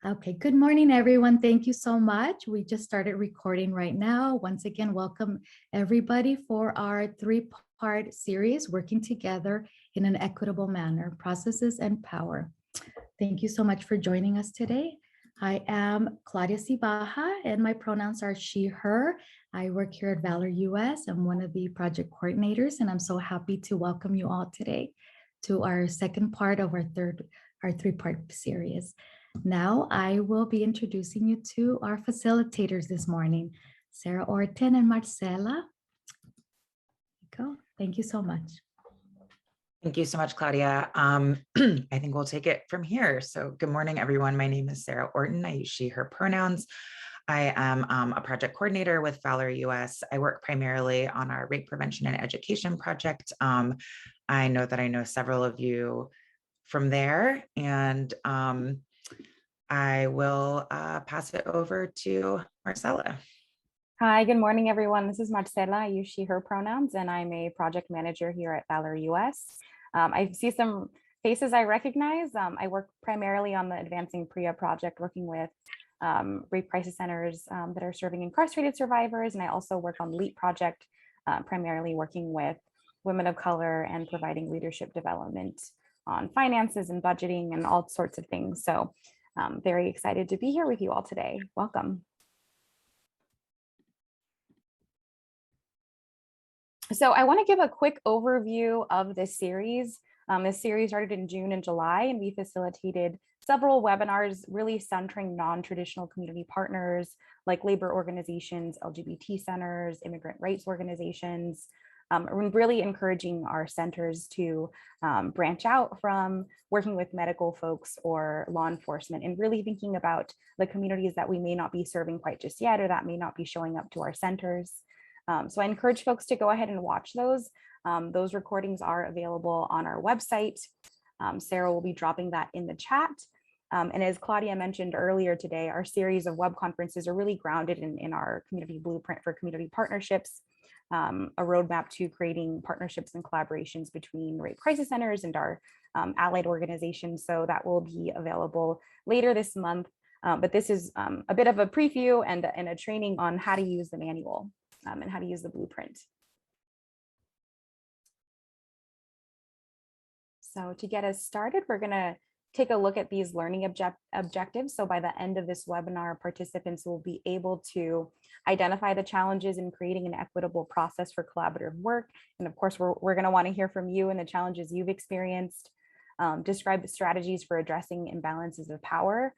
Okay, good morning, everyone. Thank you so much. We just started recording right now. Once again, welcome everybody for our three-part series, Working Together in an Equitable Manner, Processes and Power. Thank you so much for joining us today. I am Claudia Cibaja, and my pronouns are she, her. I work here at Valor US. I'm one of the project coordinators, and I'm so happy to welcome you all today to our second part of our three-part series. Now I will be introducing you to our facilitators this morning, Sarah Orton and Marcela. Go. Thank you so much. Thank you so much, Claudia. I think we'll take it from here. So good morning, everyone. My name is Sarah Orton. I use she, her pronouns. I am a project coordinator with Valor US. I work primarily on our rape prevention and education project. I know several of you from there, and I will pass it over to Marcela. Hi, good morning, everyone. This is Marcela. I use she, her pronouns, and I'm a project manager here at Valor US. I see some faces I recognize. I work primarily on the Advancing PREA project, working with rape crisis centers that are serving incarcerated survivors. And I also work on the LEAP project, primarily working with women of color and providing leadership development on finances and budgeting and all sorts of things. So I'm very excited to be here with you all today. Welcome. So I want to give a quick overview of this series. This series started in June and July, and we facilitated several webinars really centering non-traditional community partners like labor organizations, LGBT centers, immigrant rights organizations, really encouraging our centers to branch out from working with medical folks or law enforcement and really thinking about the communities that we may not be serving quite just yet or that may not be showing up to our centers. So I encourage folks to go ahead and watch those. Those recordings are available on our website. Sarah will be dropping that in the chat. And as Claudia mentioned earlier today, our series of web conferences are really grounded in our community blueprint for community partnerships, a roadmap to creating partnerships and collaborations between rape crisis centers and our allied organizations. So that will be available later this month. But this is a bit of a preview and a training on how to use the manual and how to use the blueprint. So to get us started, we're going to take a look at these learning objectives. So by the end of this webinar, participants will be able to identify the challenges in creating an equitable process for collaborative work. And of course, we're going to want to hear from you and the challenges you've experienced. Describe the strategies for addressing imbalances of power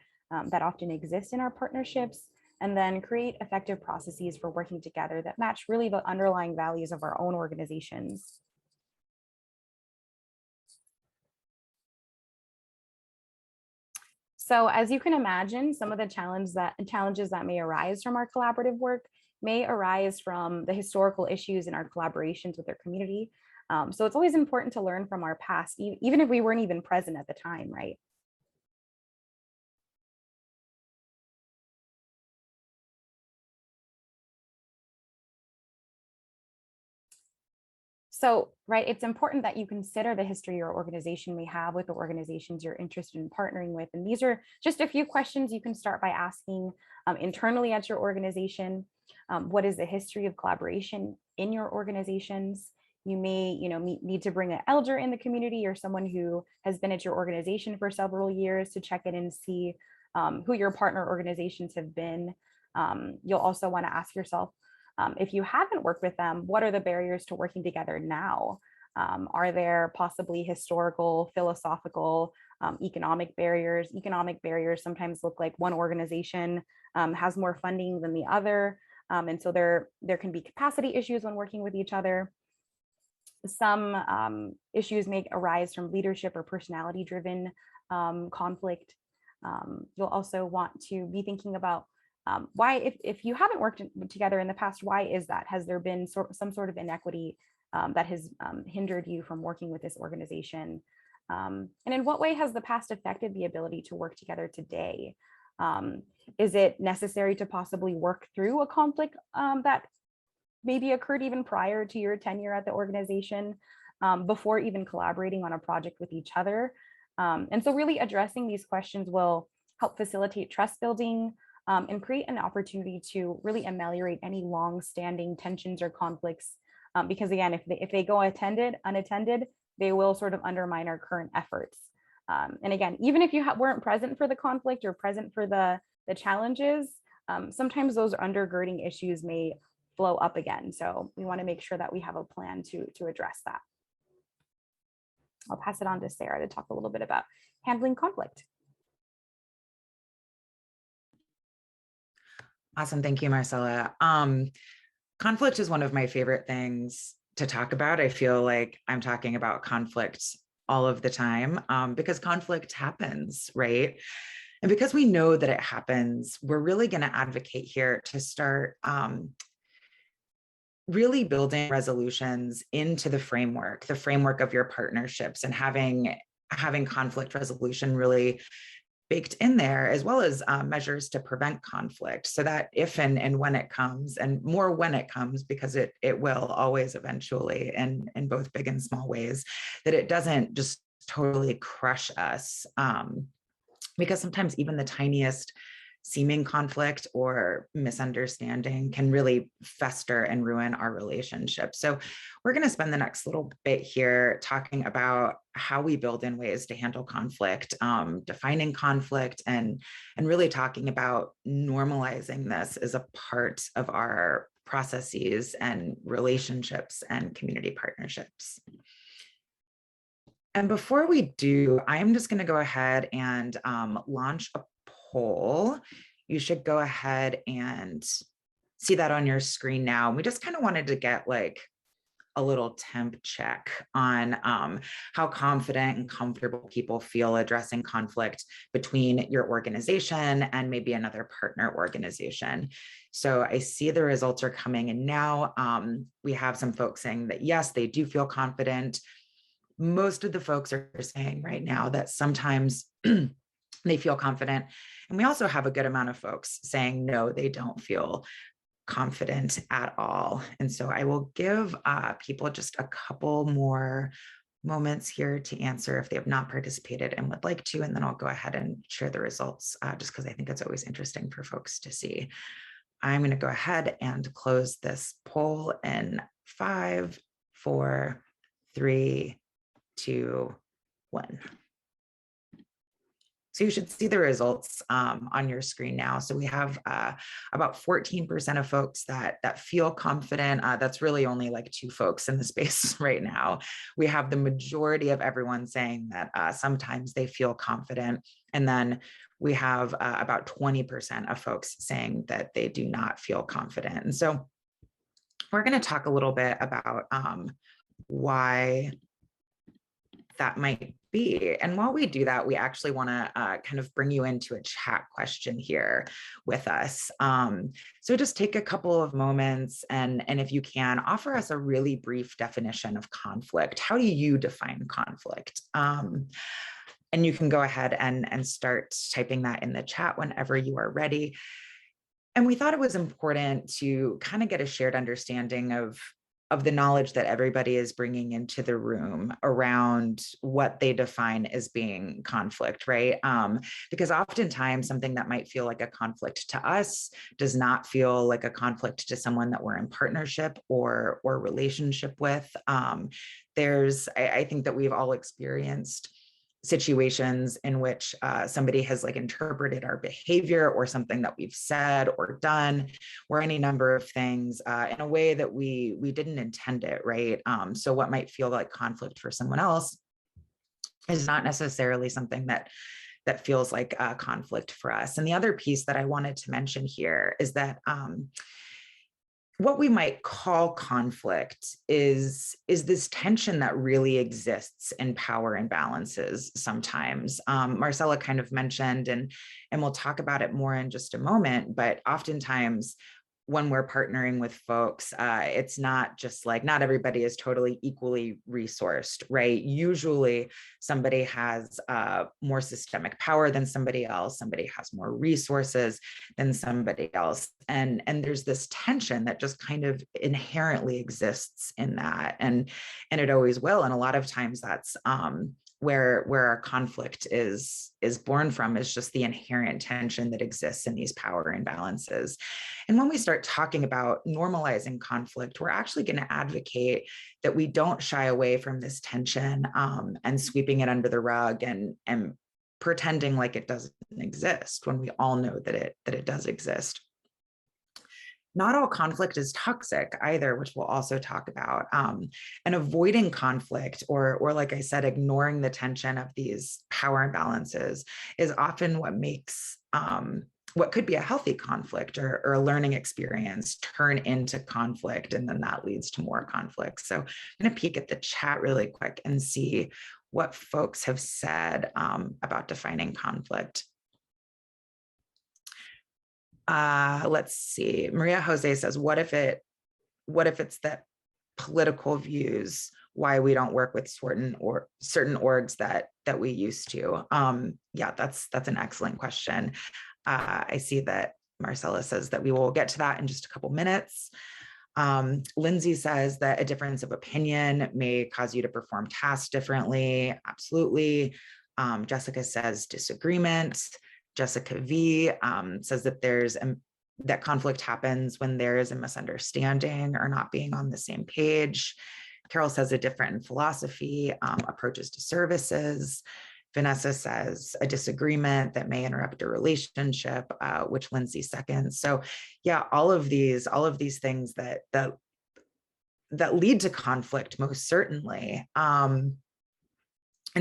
that often exist in our partnerships, and then create effective processes for working together that match really the underlying values of our own organizations. So as you can imagine, some of the challenges that may arise from our collaborative work may arise from the historical issues in our collaborations with our community. So it's always important to learn from our past, even if we weren't even present at the time, right? So, right, it's important that you consider the history your organization may have with the organizations you're interested in partnering with. And these are just a few questions you can start by asking internally at your organization. What is the history of collaboration in your organizations? You may, need to bring an elder in the community or someone who has been at your organization for several years to check in and see who your partner organizations have been. You'll also want to ask yourself, if you haven't worked with them, what are the barriers to working together now? Are there possibly historical, philosophical, economic barriers? Economic barriers sometimes look like one organization has more funding than the other. And so there can be capacity issues when working with each other. Some issues may arise from leadership or personality-driven conflict. You'll also want to be thinking about why, if you haven't worked together in the past, why is that? Has there been some sort of inequity that has hindered you from working with this organization? And in what way has the past affected the ability to work together today? Is it necessary to possibly work through a conflict that maybe occurred even prior to your tenure at the organization, before even collaborating on a project with each other? And so really addressing these questions will help facilitate trust building, and create an opportunity to really ameliorate any long-standing tensions or conflicts. Because again, if they go unattended, they will sort of undermine our current efforts. And again, even if you weren't present for the conflict or present for the challenges, sometimes those undergirding issues may blow up again. So we want to make sure that we have a plan to address that. I'll pass it on to Sarah to talk a little bit about handling conflict. Awesome. Thank you, Marcella. Conflict is one of my favorite things to talk about. I feel like I'm talking about conflict all of the time because conflict happens, right? And because we know that it happens, we're really going to advocate here to start really building resolutions into the framework of your partnerships, and having conflict resolution really baked in there, as well as measures to prevent conflict, so that if and when it comes, and more when it comes, because it will always eventually, and in both big and small ways, that it doesn't just totally crush us. Because sometimes even the tiniest seeming conflict or misunderstanding can really fester and ruin our relationship. So we're going to spend the next little bit here talking about how we build in ways to handle conflict, defining conflict, and really talking about normalizing this as a part of our processes and relationships and community partnerships. And before we do, I'm just going to go ahead and launch a poll. You should go ahead and see that on your screen now. We just kind of wanted to get like a little temp check on how confident and comfortable people feel addressing conflict between your organization and maybe another partner organization. So I see the results are coming in now. We have some folks saying that yes, they do feel confident. Most of the folks are saying right now that sometimes they feel confident. And we also have a good amount of folks saying, no, they don't feel confident at all. And so I will give people just a couple more moments here to answer if they have not participated and would like to, and then I'll go ahead and share the results just because I think it's always interesting for folks to see. I'm going to go ahead and close this poll in 5, 4, 3, 2, 1. So you should see the results on your screen now. So we have about 14% of folks that feel confident. That's really only like 2 folks in the space right now. We have the majority of everyone saying that sometimes they feel confident. And then we have about 20% of folks saying that they do not feel confident. And so we're going to talk a little bit about why that might be. And while we do that, we actually want to kind of bring you into a chat question here with us. So just take a couple of moments and if you can, offer us a really brief definition of conflict. How do you define conflict? And you can go ahead and start typing that in the chat whenever you are ready. And we thought it was important to kind of get a shared understanding of the knowledge that everybody is bringing into the room around what they define as being conflict, right? Because oftentimes something that might feel like a conflict to us does not feel like a conflict to someone that we're in partnership or relationship with. I think that we've all experienced situations in which somebody has like interpreted our behavior or something that we've said or done or any number of things in a way that we didn't intend it, right? So what might feel like conflict for someone else is not necessarily something that feels like a conflict for us. And the other piece that I wanted to mention here is that what we might call conflict is this tension that really exists in power imbalances sometimes. Marcella kind of mentioned, and we'll talk about it more in just a moment, but oftentimes when we're partnering with folks, it's not just like, not everybody is totally equally resourced, right? Usually somebody has more systemic power than somebody else. Somebody has more resources than somebody else. And there's this tension that just kind of inherently exists in that. And it always will. And a lot of times that's where our conflict is born from, is just the inherent tension that exists in these power imbalances. And when we start talking about normalizing conflict, we're actually going to advocate that we don't shy away from this tension and sweeping it under the rug and pretending like it doesn't exist when we all know that it does exist. Not all conflict is toxic either, which we'll also talk about. And avoiding conflict, or like I said, ignoring the tension of these power imbalances, is often what makes what could be a healthy conflict or a learning experience turn into conflict, and then that leads to more conflict. So I'm going to peek at the chat really quick and see what folks have said about defining conflict. Let's see. Maria Jose says, what if it's that political views why we don't work with certain orgs that we used to? Yeah, that's an excellent question. I see that Marcella says that we will get to that in just a couple minutes. Lindsay says that a difference of opinion may cause you to perform tasks differently. Absolutely. Jessica says disagreement. Jessica V says that that conflict happens when there is a misunderstanding or not being on the same page. Carol says a different philosophy, approaches to services. Vanessa says a disagreement that may interrupt a relationship, which Lindsay seconds. So yeah, all of these things that lead to conflict, most certainly. And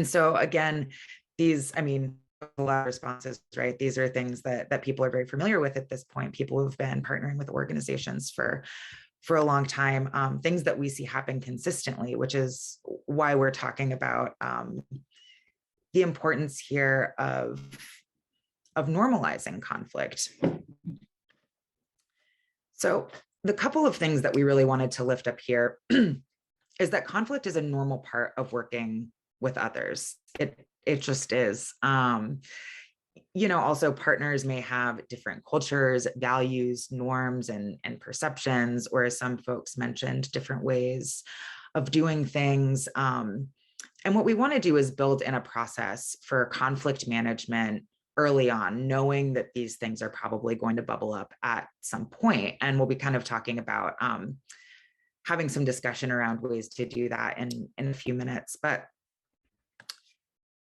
so again, these, I mean, a lot of responses, right? These are things that people are very familiar with at this point. People who've been partnering with organizations for a long time, things that we see happen consistently, which is why we're talking about the importance here of normalizing conflict. So the couple of things that we really wanted to lift up here is that conflict is a normal part of working with others. It just is. Also partners may have different cultures, values, norms, and perceptions, or as some folks mentioned, different ways of doing things. And what we want to do is build in a process for conflict management early on, knowing that these things are probably going to bubble up at some point. And we'll be kind of talking about having some discussion around ways to do that in a few minutes. But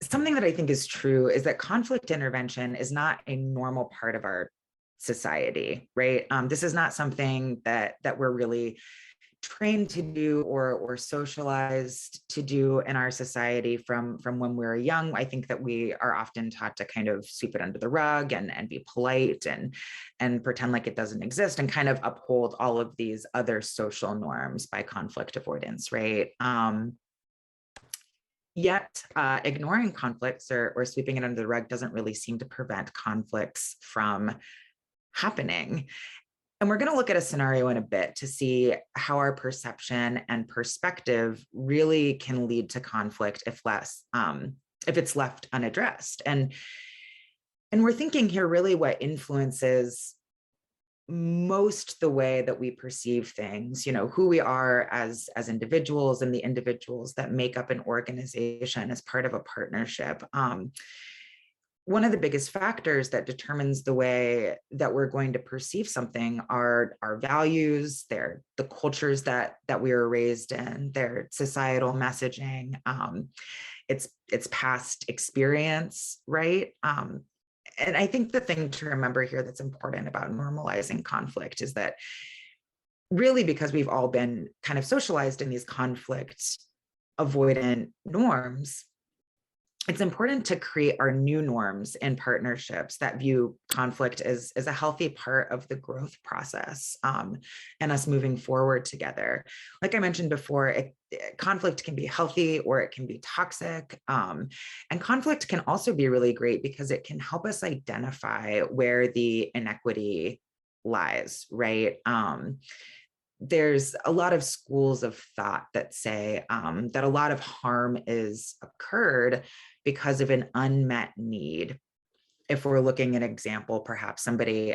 something that I think is true is that conflict intervention is not a normal part of our society, right? This is not something that we're really trained to do or socialized to do in our society from when we were young. I think that we are often taught to kind of sweep it under the rug and be polite and pretend like it doesn't exist and kind of uphold all of these other social norms by conflict avoidance, right? Yet ignoring conflicts or sweeping it under the rug doesn't really seem to prevent conflicts from happening. And we're going to look at a scenario in a bit to see how our perception and perspective really can lead to conflict if it's left unaddressed. And we're thinking here really what influences most the way that we perceive things, who we are as individuals and the individuals that make up an organization as part of a partnership. One of the biggest factors that determines the way that we're going to perceive something are our values, the cultures that we were raised in, their societal messaging, its past experience, right? And I think the thing to remember here that's important about normalizing conflict is that really, because we've all been kind of socialized in these conflict avoidant norms, it's important to create our new norms in partnerships that view conflict as a healthy part of the growth process and us moving forward together. Like I mentioned before, conflict can be healthy or it can be toxic. And conflict can also be really great because it can help us identify where the inequity lies, right? There's a lot of schools of thought that say that a lot of harm is occurred because of an unmet need. If we're looking at an example, perhaps somebody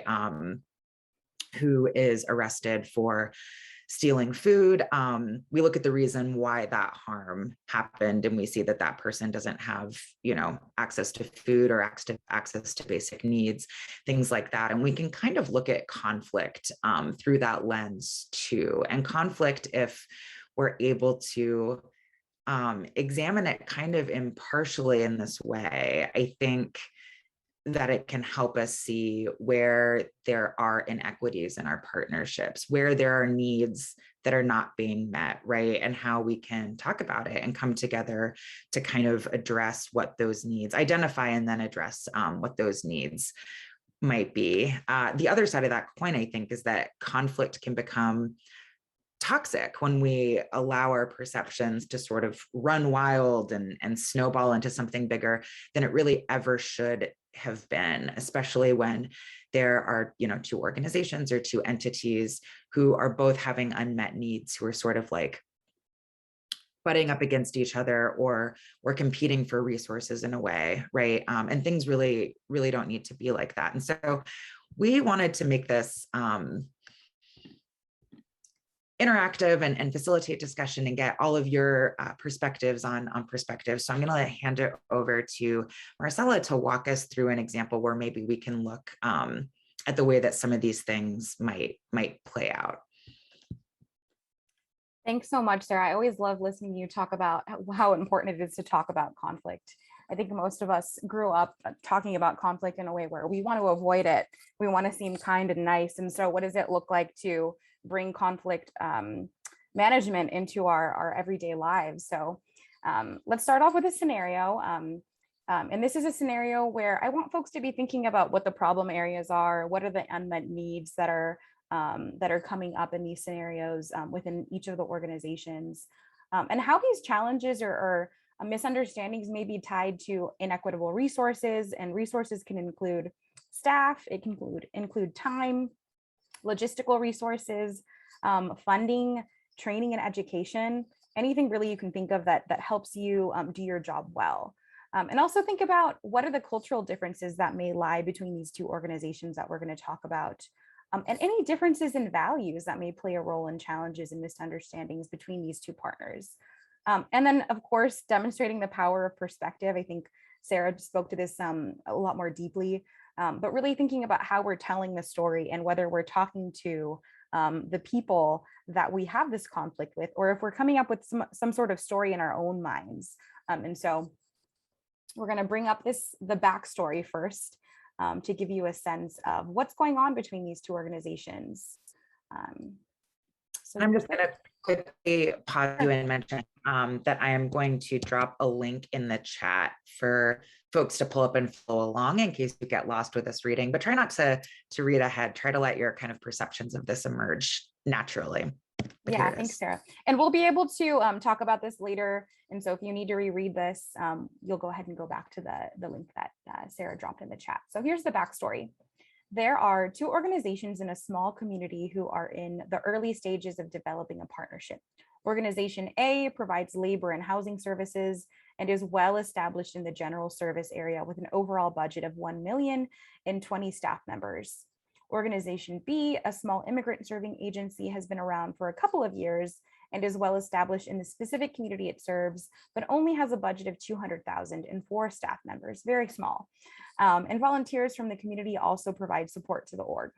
who is arrested for stealing food, we look at the reason why that harm happened, and we see that that person doesn't have, access to food or access to basic needs, things like that. And we can kind of look at conflict through that lens too. And conflict, if we're able to examine it kind of impartially in this way, I think that it can help us see where there are inequities in our partnerships, where there are needs that are not being met, right? And how we can talk about it and come together to kind of address what those needs, identify and then address what those needs might be. The other side of that coin, I think, is that conflict can become toxic when we allow our perceptions to sort of run wild and snowball into something bigger than it really ever should have been, especially when there are, two organizations or two entities who are both having unmet needs, who are sort of like butting up against each other or competing for resources in a way, right? And things really, really don't need to be like that. And so we wanted to make this interactive and facilitate discussion and get all of your perspectives on perspectives. So I'm going to hand it over to Marcella to walk us through an example where maybe we can look at the way that some of these things might play out. Thanks so much, Sarah. I always love listening to you talk about how important it is to talk about conflict. I think most of us grew up talking about conflict in a way where we want to avoid it. We want to seem kind and nice. And so what does it look like to bring conflict management into our everyday lives? So let's start off with a scenario. And this is a scenario where I want folks to be thinking about what the problem areas are, what are the unmet needs that are coming up in these scenarios within each of the organizations, and how these challenges or misunderstandings may be tied to inequitable resources. And resources can include staff, it can include time, logistical resources, funding, training and education, anything really you can think of that helps you do your job well. And also think about what are the cultural differences that may lie between these two organizations that we're going to talk about. And any differences in values that may play a role in challenges and misunderstandings between these two partners. And then, of course, demonstrating the power of perspective. I think Sarah spoke to this a lot more deeply, but really thinking about how we're telling the story and whether we're talking to the people that we have this conflict with, or if we're coming up with some sort of story in our own minds. And so we're going to bring up the backstory first, to give you a sense of what's going on between these two organizations. So I'm just going to quickly pause you and mention that I am going to drop a link in the chat for folks to pull up and follow along in case you get lost with this reading, but try not to read ahead. Try to let your kind of perceptions of this emerge naturally. But yeah, thanks, Sarah. And we'll be able to talk about this later. And so if you need to reread this, you'll go ahead and go back to the link that Sarah dropped in the chat. So here's the backstory. There are two organizations in a small community who are in the early stages of developing a partnership. Organization A provides labor and housing services and is well established in the general service area with an overall budget of $1 million and 20 staff members. Organization B, a small immigrant serving agency, has been around for a couple of years and is well established in the specific community it serves, but only has a budget of $200,000 and 4 staff members, very small. And volunteers from the community also provide support to the org.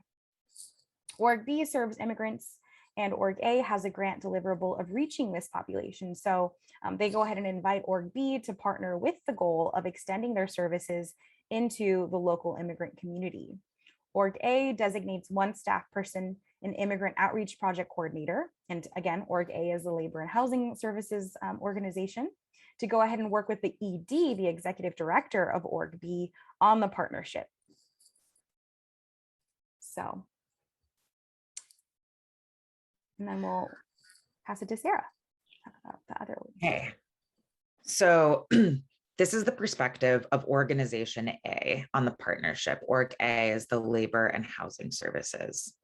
Org B serves immigrants, and Org A has a grant deliverable of reaching this population. So they go ahead and invite Org B to partner with the goal of extending their services into the local immigrant community. Org A designates one staff person, an immigrant outreach project coordinator. And again, Org A is the labor and housing services organization, to go ahead and work with the ED, the executive director of Org B, on the partnership. So, and then we'll pass it to Sarah. Talk about the other one. Okay. So this is the perspective of Organization A on the partnership. Org A is the labor and housing services.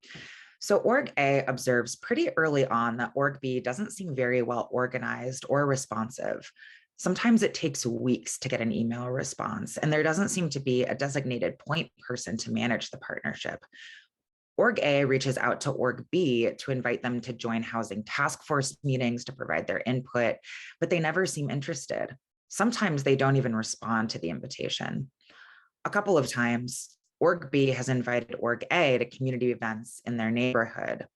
So Org A observes pretty early on that Org B doesn't seem very well organized or responsive. Sometimes it takes weeks to get an email response, and there doesn't seem to be a designated point person to manage the partnership. Org A reaches out to Org B to invite them to join housing task force meetings to provide their input, but they never seem interested. Sometimes they don't even respond to the invitation. A couple of times, Org B has invited Org A to community events in their neighborhood,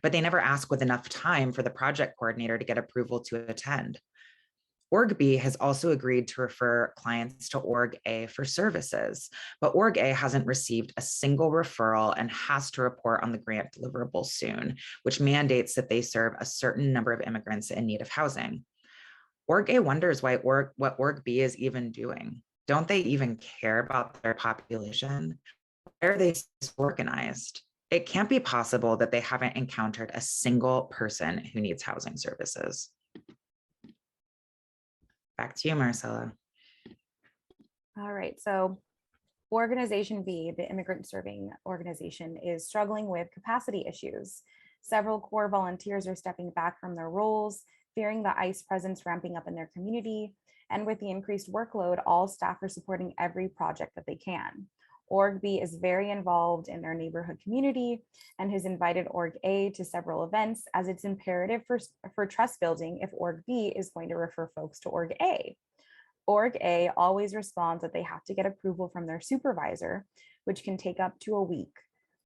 but they never ask with enough time for the project coordinator to get approval to attend. Org B has also agreed to refer clients to Org A for services, but Org A hasn't received a single referral and has to report on the grant deliverable soon, which mandates that they serve a certain number of immigrants in need of housing. Org A wonders what Org B is even doing. Don't they even care about their population? Why are they disorganized? It can't be possible that they haven't encountered a single person who needs housing services. Back to you, Marcella. All right, so Organization B, the immigrant serving organization, is struggling with capacity issues. Several core volunteers are stepping back from their roles, fearing the ICE presence ramping up in their community. And with the increased workload, all staff are supporting every project that they can. Org B is very involved in their neighborhood community and has invited Org A to several events, as it's imperative for trust building if Org B is going to refer folks to Org A. Org A always responds that they have to get approval from their supervisor, which can take up to a week.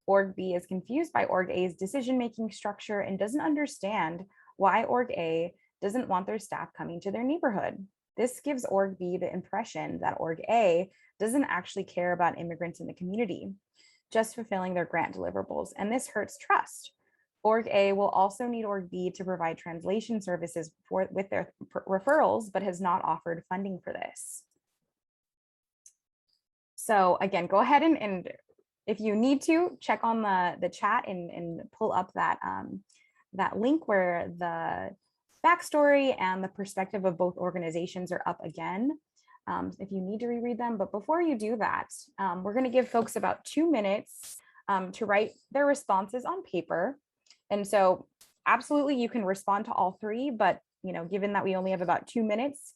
Org B is confused by Org A's decision-making structure and doesn't understand why Org A doesn't want their staff coming to their neighborhood. This gives Org B the impression that Org A doesn't actually care about immigrants in the community, just fulfilling their grant deliverables, and this hurts trust. Org A will also need Org B to provide translation services with their referrals, but has not offered funding for this. So again, go ahead and if you need to, check on the chat and pull up that, that link where the backstory and the perspective of both organizations are up again, if you need to reread them. But before you do that, we're going to give folks about 2 minutes to write their responses on paper. And so absolutely you can respond to all three, but given that we only have about 2 minutes,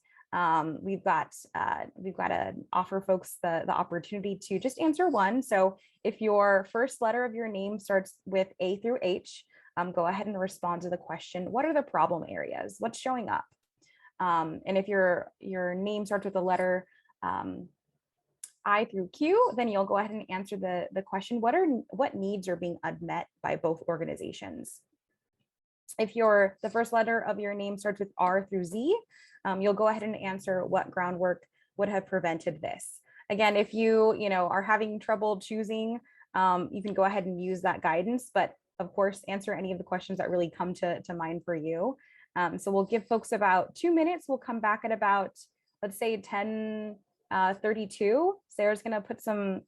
we've got to offer folks the opportunity to just answer one. So if your first letter of your name starts with A through H, go ahead and respond to the question, what are the problem areas? What's showing up? And if your name starts with the letter I through Q, then you'll go ahead and answer the question, what needs are being unmet by both organizations? If the first letter of your name starts with R through Z, you'll go ahead and answer what groundwork would have prevented this. Again, if you are having trouble choosing, you can go ahead and use that guidance, but of course, answer any of the questions that really come to mind for you. So we'll give folks about 2 minutes. We'll come back at about, let's say 10:32. Sarah's gonna put some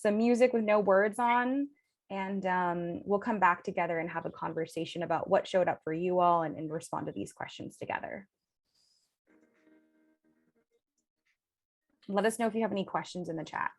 music with no words on, and we'll come back together and have a conversation about what showed up for you all and respond to these questions together. Let us know if you have any questions in the chat.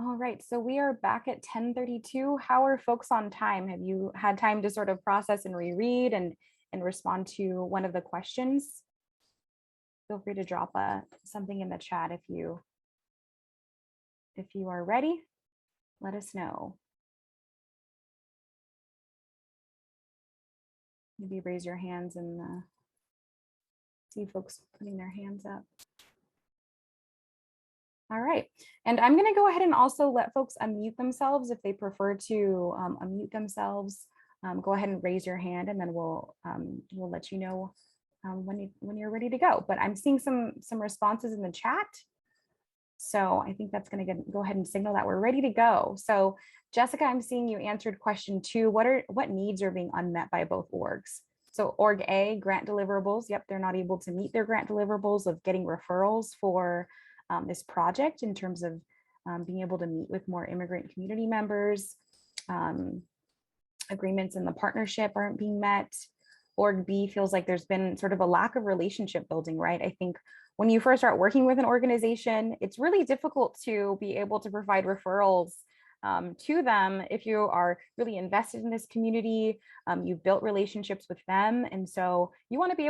All right, so we are back at 10:32. How are folks on time? Have you had time to sort of process and reread and respond to one of the questions? Feel free to drop something in the chat if you are ready. Let us know. Maybe raise your hands and see folks putting their hands up. All right, and I'm going to go ahead and also let folks unmute themselves if they prefer to unmute themselves. Go ahead and raise your hand, and then we'll let you know when you're ready to go. But I'm seeing some responses in the chat, so I think that's going to go ahead and signal that we're ready to go. So Jessica, I'm seeing you answered question 2. What needs are being unmet by both orgs? So org A, grant deliverables. Yep, they're not able to meet their grant deliverables of getting referrals for this project in terms of being able to meet with more immigrant community members. Agreements in the partnership aren't being met. Org B feels like there's been sort of a lack of relationship building, right? I think when you first start working with an organization, it's really difficult to be able to provide referrals to them if you are really invested in this community. You've built relationships with them, and so you want to be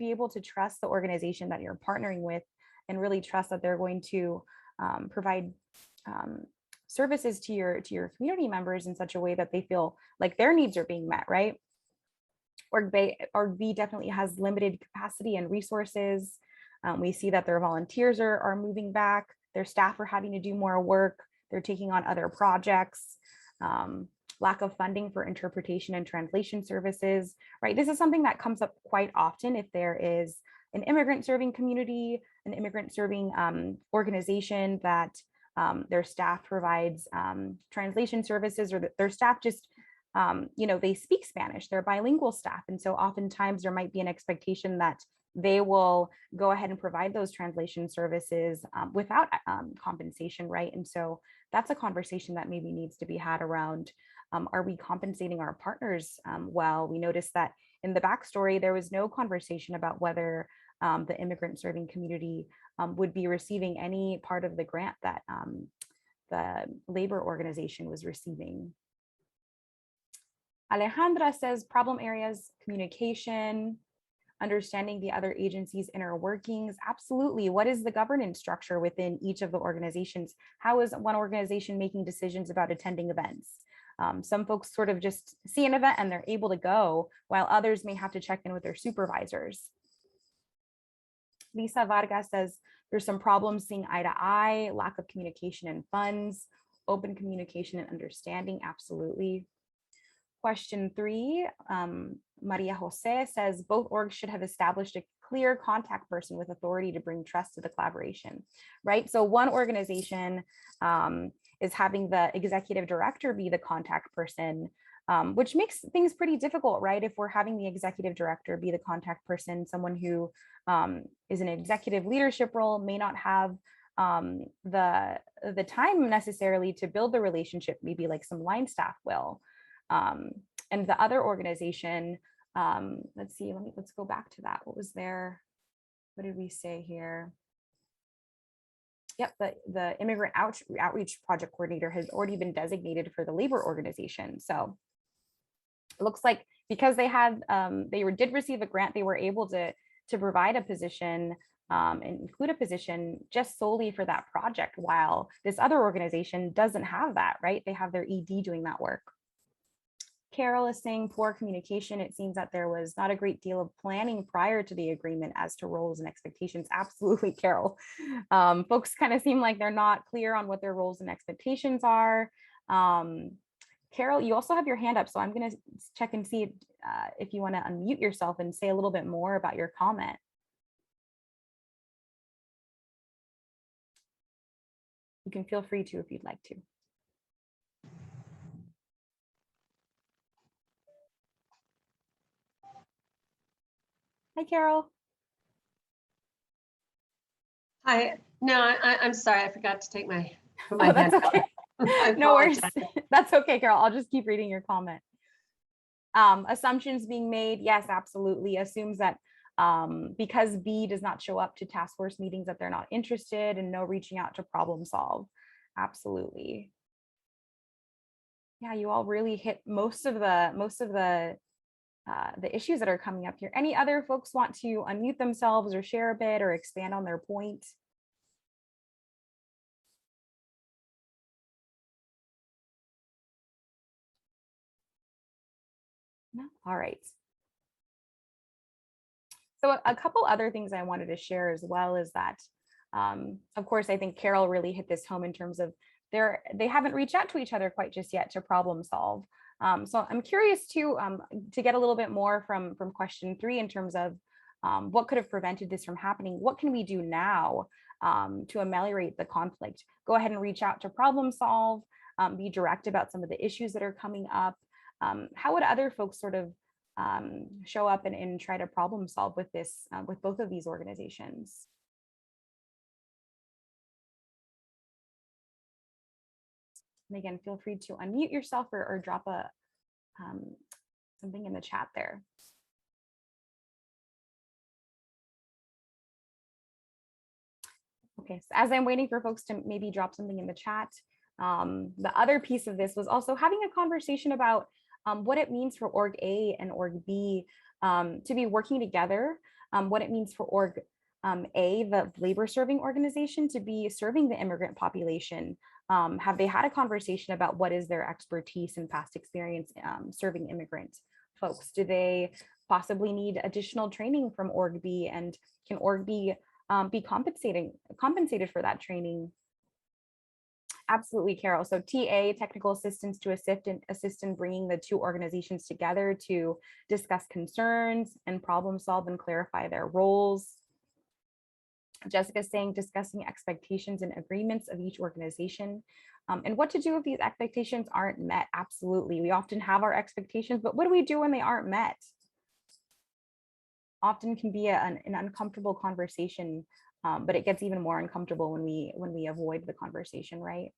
able to trust the organization that you're partnering with, and really trust that they're going to provide services to your community members in such a way that they feel like their needs are being met, right? Org B definitely has limited capacity and resources. We see that their volunteers are moving back, their staff are having to do more work, they're taking on other projects, lack of funding for interpretation and translation services, right? This is something that comes up quite often if there is an immigrant serving community, an immigrant serving organization that their staff provides translation services, or that their staff just, they speak Spanish, they're bilingual staff. And so oftentimes there might be an expectation that they will go ahead and provide those translation services without compensation, right? And so that's a conversation that maybe needs to be had around, are we compensating our partners well? We noticed that in the backstory, there was no conversation about whether the immigrant serving community would be receiving any part of the grant that the labor organization was receiving. Alejandra says problem areas, communication, understanding the other agencies' inner workings. Absolutely. What is the governance structure within each of the organizations? How is one organization making decisions about attending events? Some folks sort of just see an event and they're able to go, while others may have to check in with their supervisors. Lisa Vargas says there's some problems seeing eye to eye, lack of communication and funds, open communication and understanding. Absolutely. Question 3, Maria Jose says both orgs should have established a clear contact person with authority to bring trust to the collaboration, right? So one organization is having the executive director be the contact person, which makes things pretty difficult, right? If we're having the executive director be the contact person, someone who is in an executive leadership role may not have the time necessarily to build the relationship, maybe like some line staff will. And the other organization, let's see, let's go back to that. What was there? What did we say here? Yep, the immigrant outreach project coordinator has already been designated for the labor organization. So it looks like because they had, did receive a grant, they were able to provide a position and include a position just solely for that project, while this other organization doesn't have that, right? They have their ED doing that work. Carol is saying poor communication. It seems that there was not a great deal of planning prior to the agreement as to roles and expectations. Absolutely, Carol. Folks kind of seem like they're not clear on what their roles and expectations are. Carol, you also have your hand up, so I'm going to check and see if you want to unmute yourself and say a little bit more about your comment. You can feel free to if you'd like to. Hi, Carol. Hi. No, I'm sorry. I forgot to take my. Oh, that's okay. No worries. That's okay, Carol. I'll just keep reading your comment. Assumptions being made. Yes, absolutely. Assumes that because B does not show up to task force meetings that they're not interested, and no reaching out to problem solve. Absolutely. Yeah, you all really hit most of the issues that are coming up here. Any other folks want to unmute themselves or share a bit or expand on their point? No? All right. So a couple other things I wanted to share as well is that, of course, I think Carol really hit this home in terms of they haven't reached out to each other quite just yet to problem solve. So I'm curious to get a little bit more from question 3 in terms of what could have prevented this from happening. What can we do now to ameliorate the conflict? Go ahead and reach out to problem solve, be direct about some of the issues that are coming up. How would other folks sort of show up and try to problem solve with this, with both of these organizations? And again, feel free to unmute yourself or drop something in the chat there. Okay, so as I'm waiting for folks to maybe drop something in the chat, the other piece of this was also having a conversation about what it means for Org A and Org B to be working together, what it means for Org A, the labor serving organization, to be serving the immigrant population. Have they had a conversation about what is their expertise and past experience serving immigrant folks? Do they possibly need additional training from Org B, and can Org B be compensated for that training? Absolutely, Carol. So TA, technical assistance to assist in bringing the two organizations together to discuss concerns and problem solve and clarify their roles. Jessica's saying discussing expectations and agreements of each organization, and what to do if these expectations aren't met. Absolutely. We often have our expectations, but what do we do when they aren't met? Often can be an uncomfortable conversation, but it gets even more uncomfortable when we avoid the conversation, right?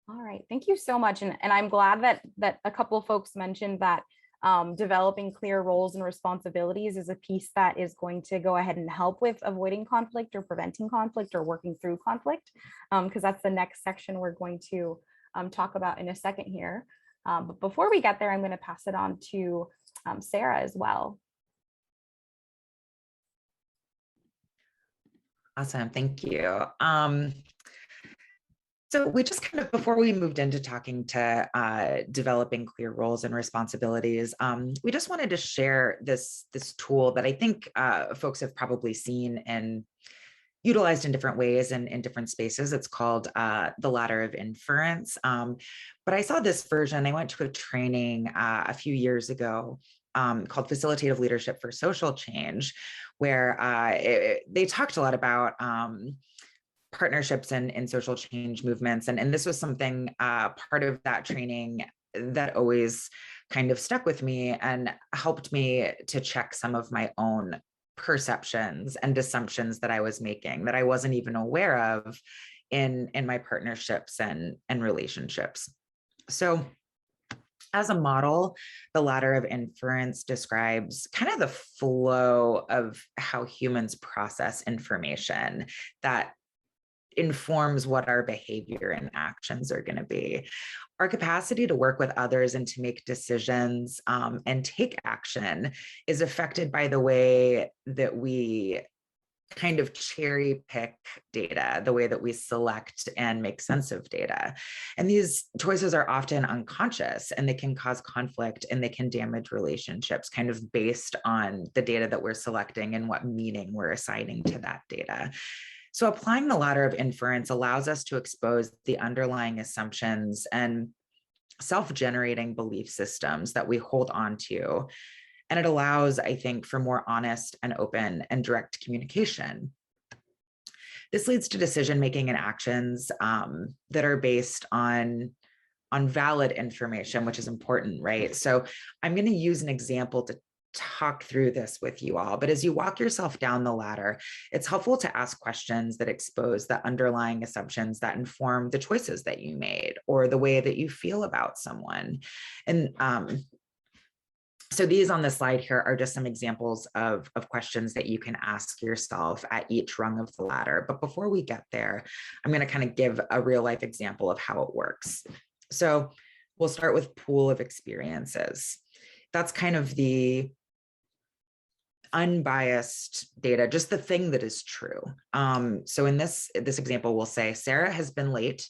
All right, thank you so much. And I'm glad that a couple of folks mentioned that developing clear roles and responsibilities is a piece that is going to go ahead and help with avoiding conflict or preventing conflict or working through conflict, because that's the next section we're going to talk about in a second here. But before we get there, I'm going to pass it on to Sarah as well. Awesome, thank you. So we just kind of, before we moved into talking to developing clear roles and responsibilities, we just wanted to share this tool that I think folks have probably seen and utilized in different ways and in different spaces. It's called the ladder of inference. But I saw this version. I went to a training a few years ago called Facilitative Leadership for Social Change, where they talked a lot about partnerships in social change movements. And this was something, part of that training that always kind of stuck with me and helped me to check some of my own perceptions and assumptions that I was making that I wasn't even aware of in my partnerships and relationships. So as a model, the ladder of inference describes kind of the flow of how humans process information that informs what our behavior and actions are going to be. Our capacity to work with others and to make decisions and take action is affected by the way that we kind of cherry pick data, the way that we select and make sense of data. And these choices are often unconscious, and they can cause conflict and they can damage relationships kind of based on the data that we're selecting and what meaning we're assigning to that data. So applying the ladder of inference allows us to expose the underlying assumptions and self-generating belief systems that we hold on to. And it allows, I think, for more honest and open and direct communication. This leads to decision-making and actions that are based on valid information, which is important, right? So I'm going to use an example to talk through this with you all, but as you walk yourself down the ladder, it's helpful to ask questions that expose the underlying assumptions that inform the choices that you made or the way that you feel about someone. And So these on the slide here are just some examples of questions that you can ask yourself at each rung of the ladder. But before we get there, I'm going to kind of give a real life example of how it works. So we'll start with pool of experiences. That's kind of the unbiased data, just the thing that is true. So in this example, we'll say Sarah has been late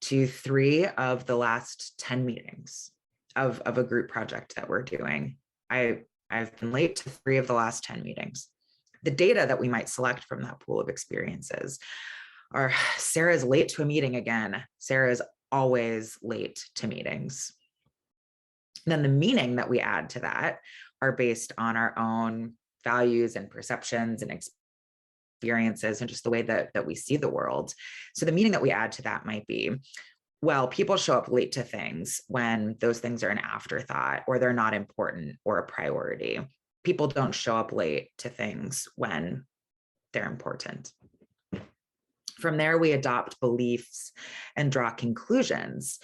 to 3 of the last 10 meetings of a group project that we're doing. I've been late to 3 of the last 10 meetings. The data that we might select from that pool of experiences are Sarah's late to a meeting again. Sarah's always late to meetings. Then the meaning that we add to that are based on our own values and perceptions and experiences and just the way that we see the world. So the meaning that we add to that might be, well, people show up late to things when those things are an afterthought or they're not important or a priority. People don't show up late to things when they're important. From there, we adopt beliefs and draw conclusions,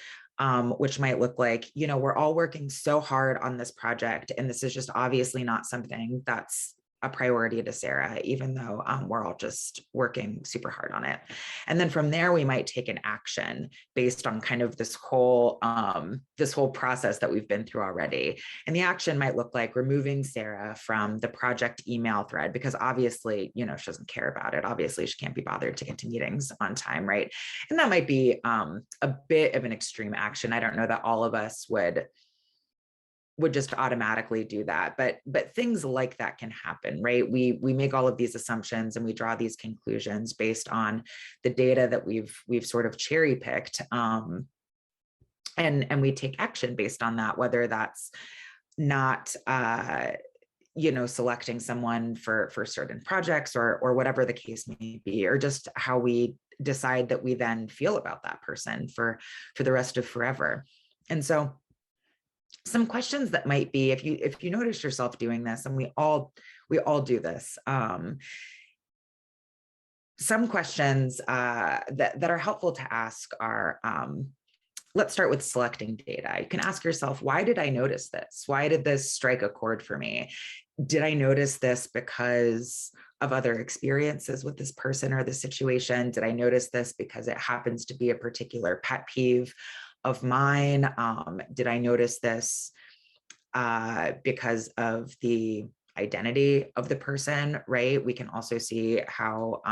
which might look like, we're all working so hard on this project, and this is just obviously not something that's a priority to Sarah, even though we're all just working super hard on it. And then from there, we might take an action based on kind of this whole process that we've been through already. And the action might look like removing Sarah from the project email thread, because obviously, she doesn't care about it. Obviously, she can't be bothered to get to meetings on time, right? And that might be a bit of an extreme action. I don't know that all of us would just automatically do that, but things like that can happen, right? We make all of these assumptions and we draw these conclusions based on the data that we've sort of cherry picked, and we take action based on that, whether that's not selecting someone for certain projects or whatever the case may be, or just how we decide that we then feel about that person for the rest of forever. And so some questions that might be, if you notice yourself doing this, and we all do this, some questions that are helpful to ask are, let's start with selecting data. You can ask yourself, why did I notice this? Why did this strike a chord for me? Did I notice this because of other experiences with this person or the situation? Did I notice this because it happens to be a particular pet peeve of mine? Did I notice this because of the identity of the person, right? We can also see how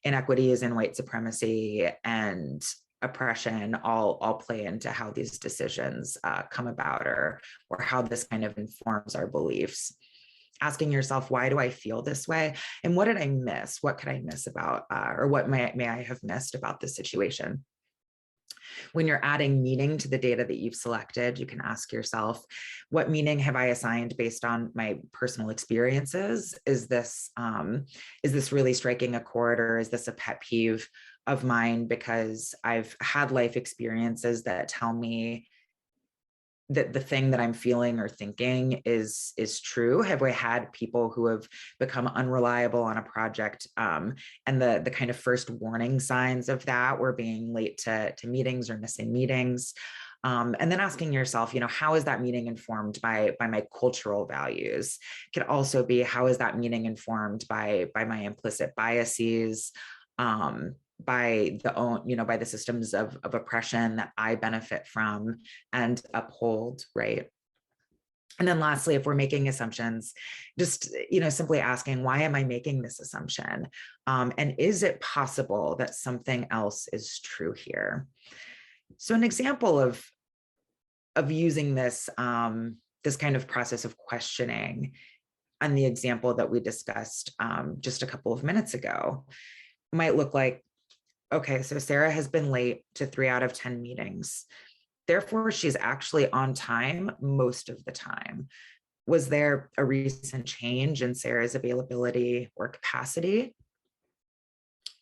inequities and white supremacy and oppression all play into how these decisions come about, or how this kind of informs our beliefs. Asking yourself, why do I feel this way? And what did I miss? What could I miss about, or what may I have missed about this situation? When you're adding meaning to the data that you've selected, you can ask yourself, what meaning have I assigned based on my personal experiences? Is this really striking a chord, or is this a pet peeve of mine because I've had life experiences that tell me that the thing that I'm feeling or thinking is true? Have we had people who have become unreliable on a project, and the kind of first warning signs of that were being late to meetings or missing meetings? And then asking yourself, how is that meaning informed by my cultural values? It could also be, how is that meaning informed by my implicit biases, by the systems of oppression that I benefit from and uphold, right? And then lastly, if we're making assumptions, just, simply asking, why am I making this assumption? And is it possible that something else is true here? So an example of using this, this kind of process of questioning, and the example that we discussed just a couple of minutes ago, might look like, okay, so Sarah has been late to 3 out of 10 meetings. Therefore, she's actually on time most of the time. Was there a recent change in Sarah's availability or capacity?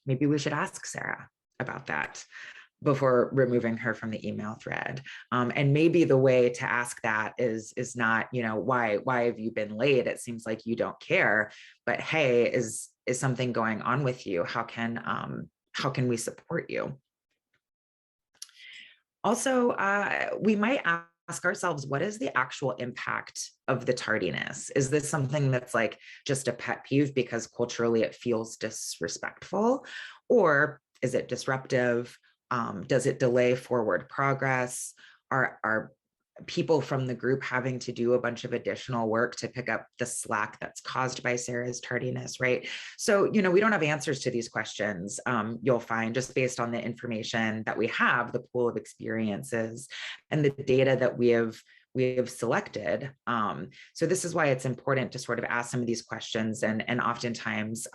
Maybe we should ask Sarah about that before removing her from the email thread. And maybe the way to ask that is not, why have you been late? It seems like you don't care, but hey, is something going on with you? How can we support you? Also, we might ask ourselves, what is the actual impact of the tardiness? Is this something that's like just a pet peeve because culturally it feels disrespectful? Or is it disruptive? Does it delay forward progress? Are people from the group having to do a bunch of additional work to pick up the slack that's caused by Sarah's tardiness, right? So, we don't have answers to these questions. You'll find just based on the information that we have, the pool of experiences and the data that we have selected. So this is why it's important to sort of ask some of these questions, and oftentimes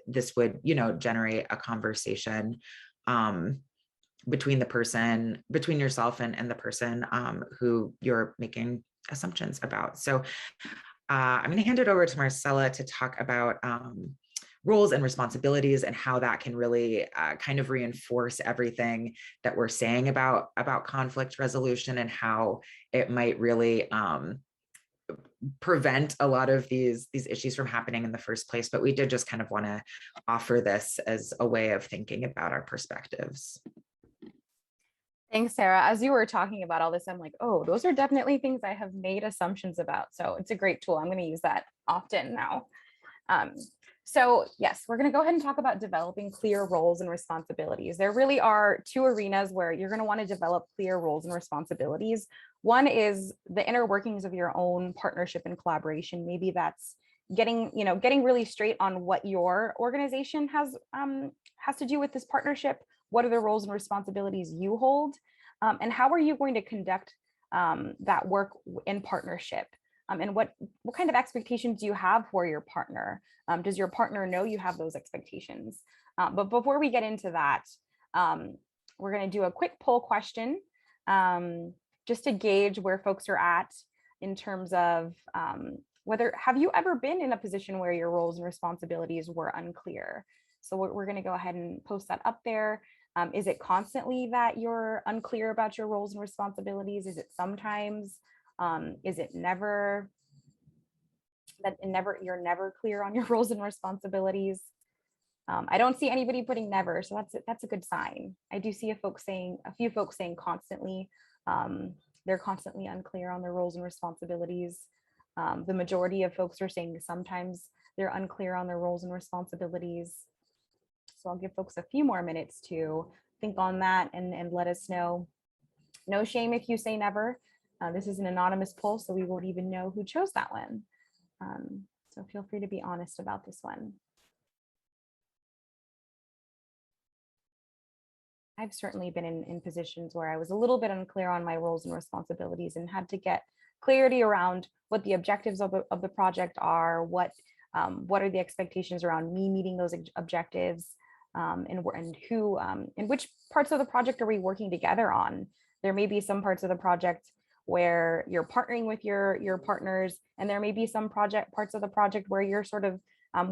this would, generate a conversation between yourself and the person who you're making assumptions about. So I'm going to hand it over to Marcella to talk about roles and responsibilities and how that can really kind of reinforce everything that we're saying about conflict resolution and how it might really prevent a lot of these issues from happening in the first place. But we did just kind of want to offer this as a way of thinking about our perspectives. Thanks, Sarah. As you were talking about all this, I'm like, oh, those are definitely things I have made assumptions about. So it's a great tool. I'm going to use that often now. So yes, we're going to go ahead and talk about developing clear roles and responsibilities. There really are two arenas where you're going to want to develop clear roles and responsibilities. One is the inner workings of your own partnership and collaboration. Maybe that's getting really straight on what your organization has to do with this partnership. What are the roles and responsibilities you hold? And how are you going to conduct that work in partnership? And what kind of expectations do you have for your partner? Does your partner know you have those expectations? But before we get into that, we're going to do a quick poll question just to gauge where folks are at in terms of have you ever been in a position where your roles and responsibilities were unclear? So we're going to go ahead and post that up there. Is it constantly that you're unclear about your roles and responsibilities? Is it sometimes? Is it never? You're never clear on your roles and responsibilities? I don't see anybody putting never, so that's a good sign. I do see a few folks saying constantly. They're constantly unclear on their roles and responsibilities. The majority of folks are saying sometimes they're unclear on their roles and responsibilities. So I'll give folks a few more minutes to think on that and let us know. No shame if you say never. This is an anonymous poll, so we won't even know who chose that one. So feel free to be honest about this one. I've certainly been in positions where I was a little bit unclear on my roles and responsibilities and had to get clarity around what the objectives of the project are, what are the expectations around me meeting those objectives, and who and which parts of the project are we working together on. There may be some parts of the project where you're partnering with your partners, and there may be some parts of the project where you're sort of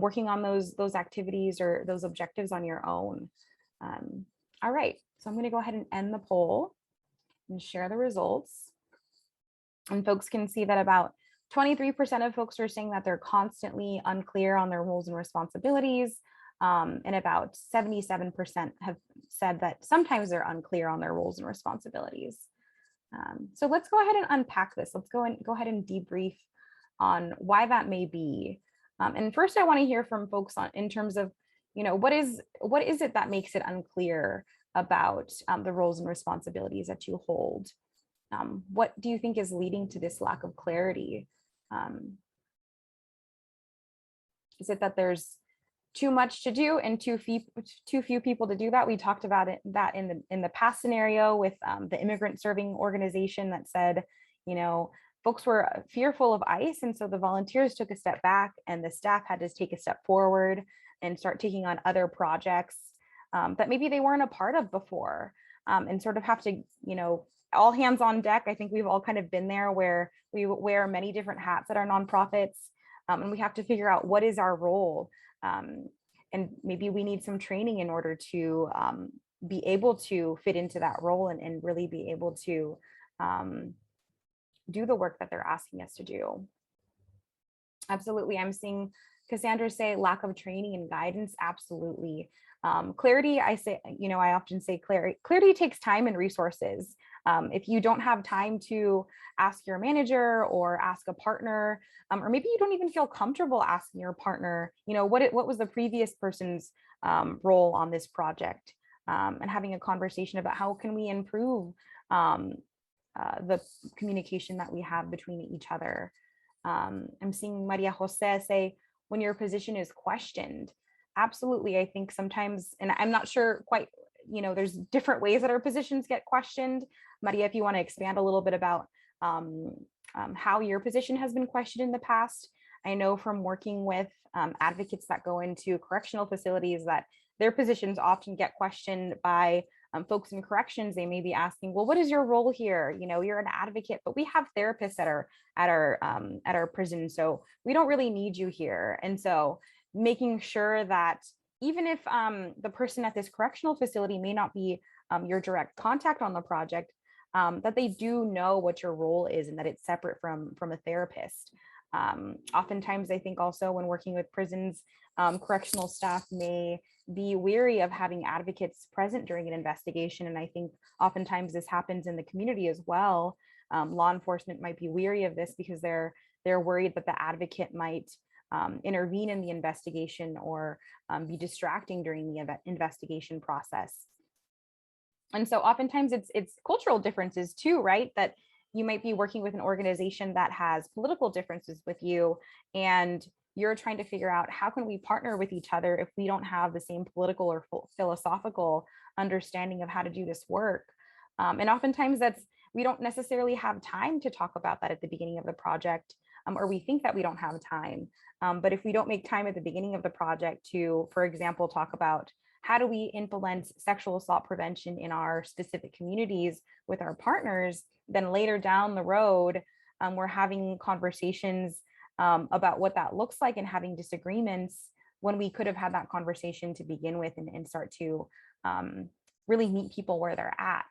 working on those activities or those objectives on your own. All right, so I'm going to go ahead and end the poll and share the results. And folks can see that about 23% of folks are saying that they're constantly unclear on their roles and responsibilities. And about 77% have said that sometimes they're unclear on their roles and responsibilities. So let's go ahead and unpack this. Let's go ahead and debrief on why that may be. And first, I want to hear from folks in terms of, what is it that makes it unclear about the roles and responsibilities that you hold? What do you think is leading to this lack of clarity? Is it that there's too much to do and too few people to do that? We talked about that in the past scenario with the immigrant serving organization that said, folks were fearful of ICE, and so the volunteers took a step back and the staff had to take a step forward and start taking on other projects that maybe they weren't a part of before, and sort of have to, all hands on deck. I think we've all kind of been there where we wear many different hats at our nonprofits, and we have to figure out what is our role. And maybe we need some training in order to be able to fit into that role and really be able to do the work that they're asking us to do. Absolutely. I'm seeing Cassandra say lack of training and guidance. Absolutely. Clarity, I often say clarity takes time and resources. If you don't have time to ask your manager or ask a partner, or maybe you don't even feel comfortable asking your partner, what was the previous person's role on this project, and having a conversation about how can we improve the communication that we have between each other. I'm seeing Maria Jose say, when your position is questioned. Absolutely. I think sometimes, and I'm not sure quite, there's different ways that our positions get questioned. Maria, if you want to expand a little bit about how your position has been questioned in the past. I know from working with advocates that go into correctional facilities that their positions often get questioned by folks in corrections. They may be asking, well, what is your role here? You're an advocate, but we have therapists at our prison, so we don't really need you here. And so making sure that even if the person at this correctional facility may not be your direct contact on the project, that they do know what your role is and that it's separate from a therapist. Oftentimes, I think also when working with prisons, correctional staff may be weary of having advocates present during an investigation. And I think oftentimes this happens in the community as well. Law enforcement might be weary of this because they're worried that the advocate might intervene in the investigation or be distracting during the investigation process. And so oftentimes it's cultural differences too, right? That you might be working with an organization that has political differences with you, and you're trying to figure out how can we partner with each other if we don't have the same political or philosophical understanding of how to do this work. And oftentimes we don't necessarily have time to talk about that at the beginning of the project, or we think that we don't have time. But if we don't make time at the beginning of the project to, for example, talk about how do we implement sexual assault prevention in our specific communities with our partners, then later down the road, we're having conversations about what that looks like and having disagreements when we could have had that conversation to begin with and start to really meet people where they're at.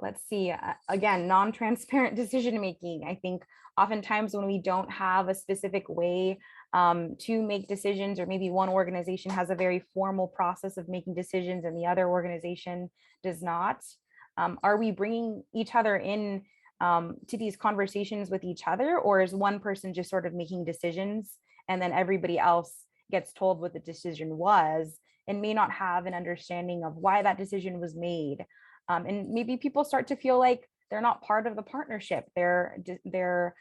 Let's see, again, non-transparent decision making. I think oftentimes when we don't have a specific way to make decisions, or maybe one organization has a very formal process of making decisions and the other organization does not, are we bringing each other in to these conversations with each other, or is one person just sort of making decisions and then everybody else gets told what the decision was and may not have an understanding of why that decision was made? And maybe people start to feel like they're not part of the partnership. Their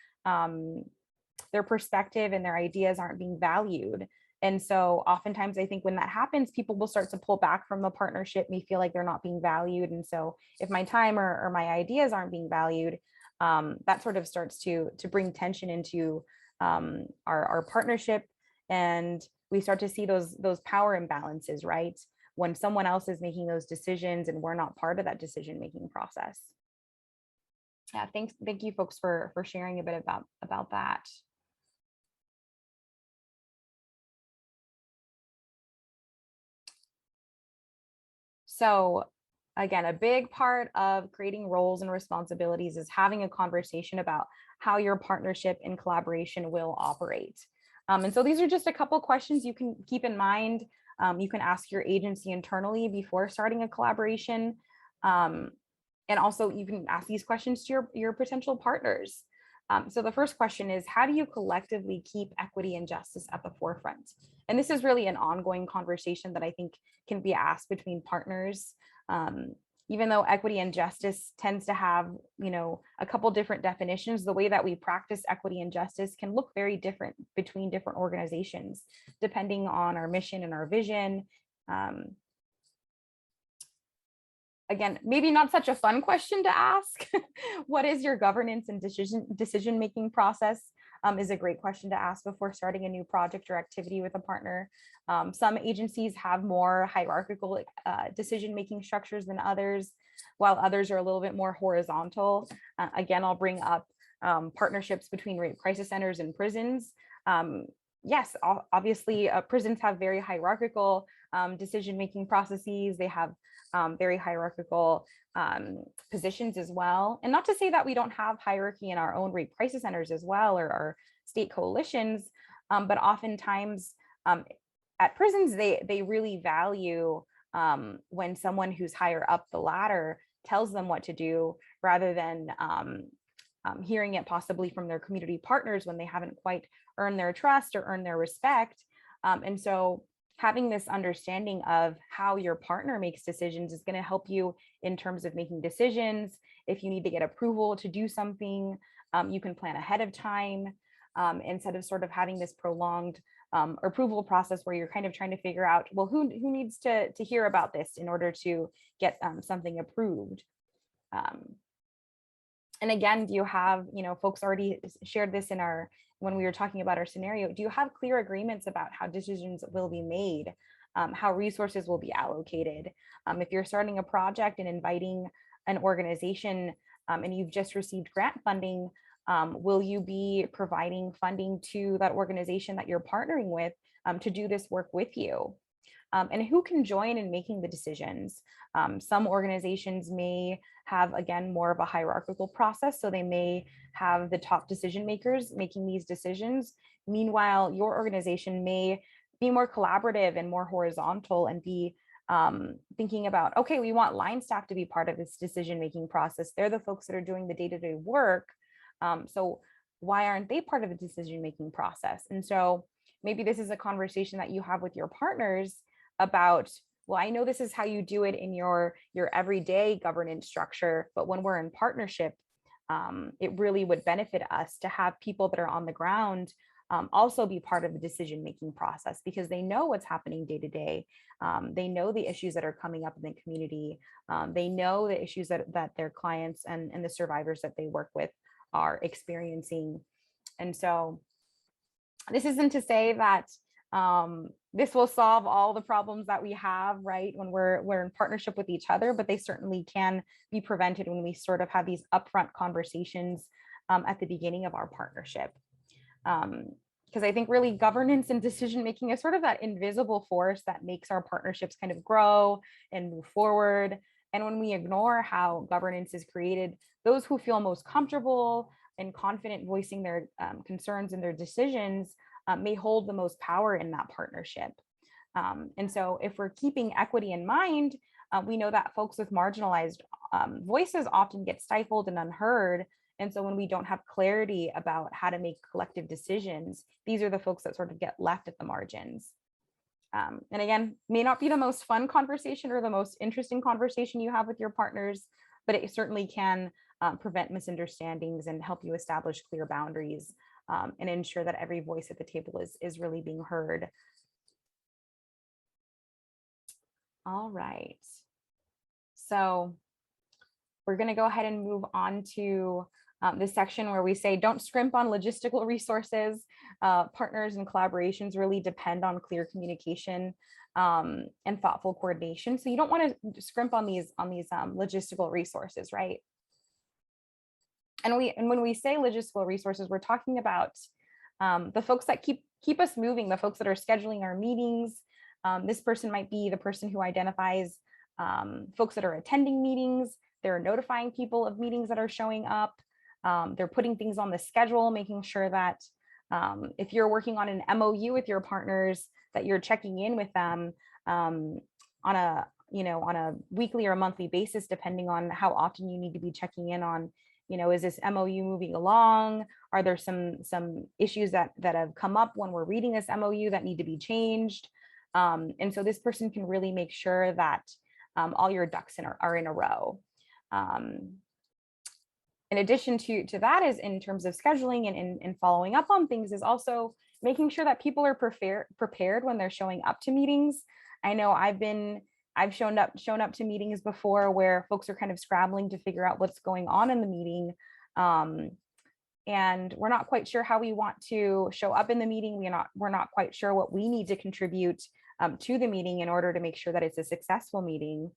perspective and their ideas aren't being valued. And so oftentimes I think when that happens, people will start to pull back from the partnership, may feel like they're not being valued. And so if my time or my ideas aren't being valued, that sort of starts to bring tension into our partnership. And we start to see those power imbalances, right? When someone else is making those decisions and we're not part of that decision-making process. Yeah, thank you folks for sharing a bit about that. So again, a big part of creating roles and responsibilities is having a conversation about how your partnership and collaboration will operate. And so these are just a couple questions you can keep in mind. You can ask your agency internally before starting a collaboration. And also you can ask these questions to your potential partners. So the first question is, how do you collectively keep equity and justice at the forefront? And this is really an ongoing conversation that I think can be asked between partners. Even though equity and justice tends to have, a couple different definitions, the way that we practice equity and justice can look very different between different organizations, depending on our mission and our vision. Again, maybe not such a fun question to ask. What is your governance and decision-making process? Is a great question to ask before starting a new project or activity with a partner. Some agencies have more hierarchical decision-making structures than others, while others are a little bit more horizontal. Again, I'll bring up partnerships between rape crisis centers and prisons. Yes, obviously prisons have very hierarchical decision-making processes. They have very hierarchical positions as well. And not to say that we don't have hierarchy in our own rate crisis centers as well, or our state coalitions, but oftentimes at prisons, they really value when someone who's higher up the ladder tells them what to do, rather than hearing it possibly from their community partners when they haven't quite earned their trust or earned their respect. And so having this understanding of how your partner makes decisions is going to help you in terms of making decisions. If you need to get approval to do something, you can plan ahead of time, instead of sort of having this prolonged approval process where you're kind of trying to figure out, well, who needs to hear about this in order to get something approved. And again, do you have, folks already shared this when we were talking about our scenario, do you have clear agreements about how decisions will be made, how resources will be allocated? If you're starting a project and inviting an organization and you've just received grant funding, will you be providing funding to that organization that you're partnering with to do this work with you? And who can join in making the decisions? Some organizations may have, again, more of a hierarchical process, so they may have the top decision makers making these decisions. Meanwhile, your organization may be more collaborative and more horizontal and be thinking about, okay, we want line staff to be part of this decision-making process. They're the folks that are doing the day-to-day work. So why aren't they part of the decision-making process? And so maybe this is a conversation that you have with your partners about, well, I know this is how you do it in your everyday governance structure, but when we're in partnership, it really would benefit us to have people that are on the ground also be part of the decision-making process, because they know what's happening day to day. They know the issues that are coming up in the community. They know the issues that their clients and the survivors that they work with are experiencing. And so this isn't to say that this will solve all the problems that we have, right, when we're in partnership with each other, but they certainly can be prevented when we sort of have these upfront conversations at the beginning of our partnership. Because I think really governance and decision making is sort of that invisible force that makes our partnerships kind of grow and move forward. And when we ignore how governance is created, those who feel most comfortable and confident voicing their concerns and their decisions may hold the most power in that partnership. And so if we're keeping equity in mind, we know that folks with marginalized voices often get stifled and unheard. And so when we don't have clarity about how to make collective decisions, these are the folks that sort of get left at the margins. And again, may not be the most fun conversation or the most interesting conversation you have with your partners, but it certainly can prevent misunderstandings and help you establish clear boundaries and ensure that every voice at the table is really being heard. All right. So we're going to go ahead and move on to this section where we say, don't scrimp on logistical resources. Partners and collaborations really depend on clear communication and thoughtful coordination. So you don't want to scrimp on these logistical resources, right? And when we say logistical resources, we're talking about the folks that keep us moving, the folks that are scheduling our meetings. This person might be the person who identifies folks that are attending meetings. They're notifying people of meetings that are showing up. They're putting things on the schedule, making sure that if you're working on an MOU with your partners, that you're checking in with them on a weekly or monthly basis, depending on how often you need to be checking in on, is this MOU moving along? Are there some issues that have come up when we're reading this MOU that need to be changed? And so this person can really make sure that all your ducks are in a row. In addition to that, is in terms of scheduling and following up on things, is also making sure that people are prepared when they're showing up to meetings. I know I've shown up to meetings before where folks are kind of scrambling to figure out what's going on in the meeting. And we're not quite sure how we want to show up in the meeting. We're not quite sure what we need to contribute to the meeting in order to make sure that it's a successful meeting.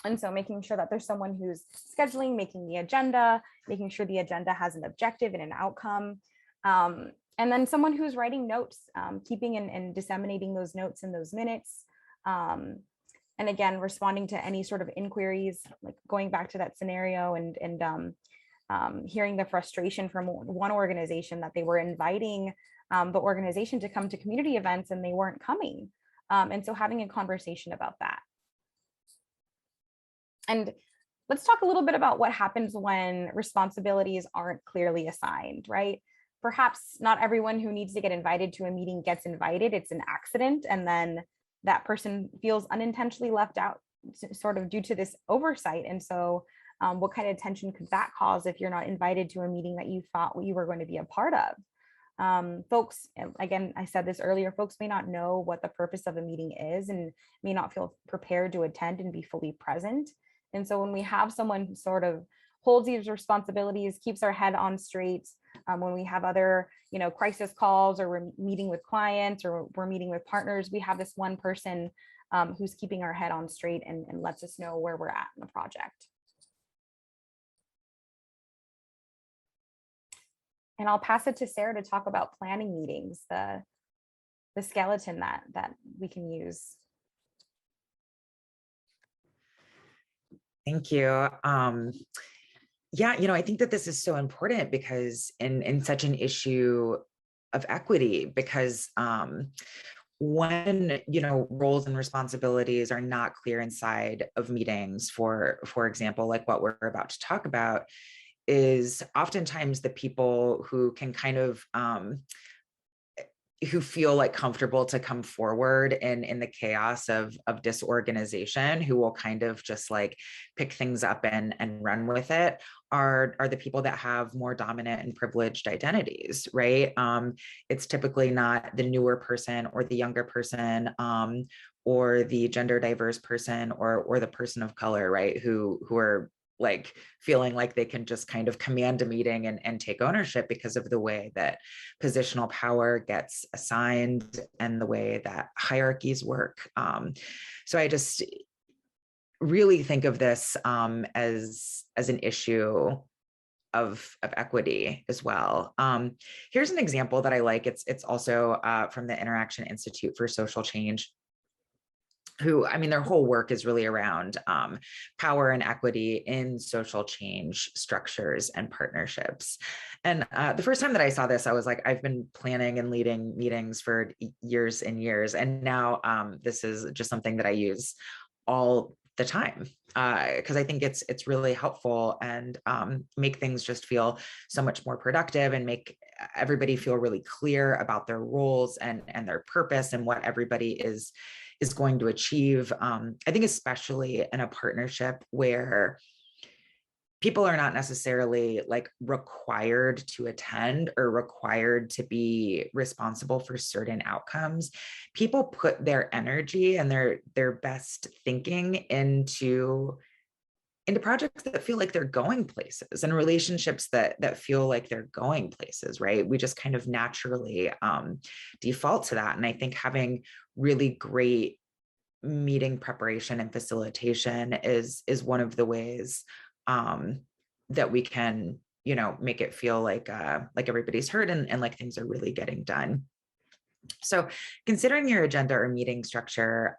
And so making sure that there's someone who's scheduling, making the agenda, making sure the agenda has an objective and an outcome. And then someone who's writing notes, keeping and disseminating those notes in those minutes. And again, responding to any sort of inquiries, like going back to that scenario and hearing the frustration from one organization that they were inviting the organization to come to community events and they weren't coming. And so having a conversation about that. And let's talk a little bit about what happens when responsibilities aren't clearly assigned, right? Perhaps not everyone who needs to get invited to a meeting gets invited. It's an accident. And then that person feels unintentionally left out sort of due to this oversight. And so what kind of tension could that cause if you're not invited to a meeting that you thought you were going to be a part of? Folks, again, I said this earlier, folks may not know what the purpose of a meeting is and may not feel prepared to attend and be fully present. And so when we have someone who sort of holds these responsibilities, keeps our head on straight, when we have other, crisis calls or we're meeting with clients or we're meeting with partners, we have this one person who's keeping our head on straight and lets us know where we're at in the project. And I'll pass it to Sarah to talk about planning meetings, the skeleton that we can use. Thank you. Yeah, I think that this is so important because in such an issue of equity, because when roles and responsibilities are not clear inside of meetings, for example, like what we're about to talk about, is oftentimes the people who can kind of who feel like comfortable to come forward in the chaos of disorganization, who will kind of just like pick things up and run with it, are the people that have more dominant and privileged identities, right? It's typically not the newer person or the younger person or the gender diverse person or the person of color, right? Who are like feeling like they can just kind of command a meeting and take ownership because of the way that positional power gets assigned and the way that hierarchies work. So I just really think of this as an issue of equity as well. Here's an example that I like. It's also from the Interaction Institute for Social Change, who, their whole work is really around power and equity in social change structures and partnerships. And the first time that I saw this, I was like, I've been planning and leading meetings for years and years. And now this is just something that I use all the time because I think it's really helpful and make things just feel so much more productive and make everybody feel really clear about their roles and their purpose and what everybody is going to achieve. I think especially in a partnership where people are not necessarily like required to attend or required to be responsible for certain outcomes. People put their energy and their best thinking into projects that feel like they're going places and relationships that feel like they're going places, right? We just kind of naturally default to that. And I think having really great meeting preparation and facilitation is one of the ways that we can, make it feel like everybody's heard and like things are really getting done. So considering your agenda or meeting structure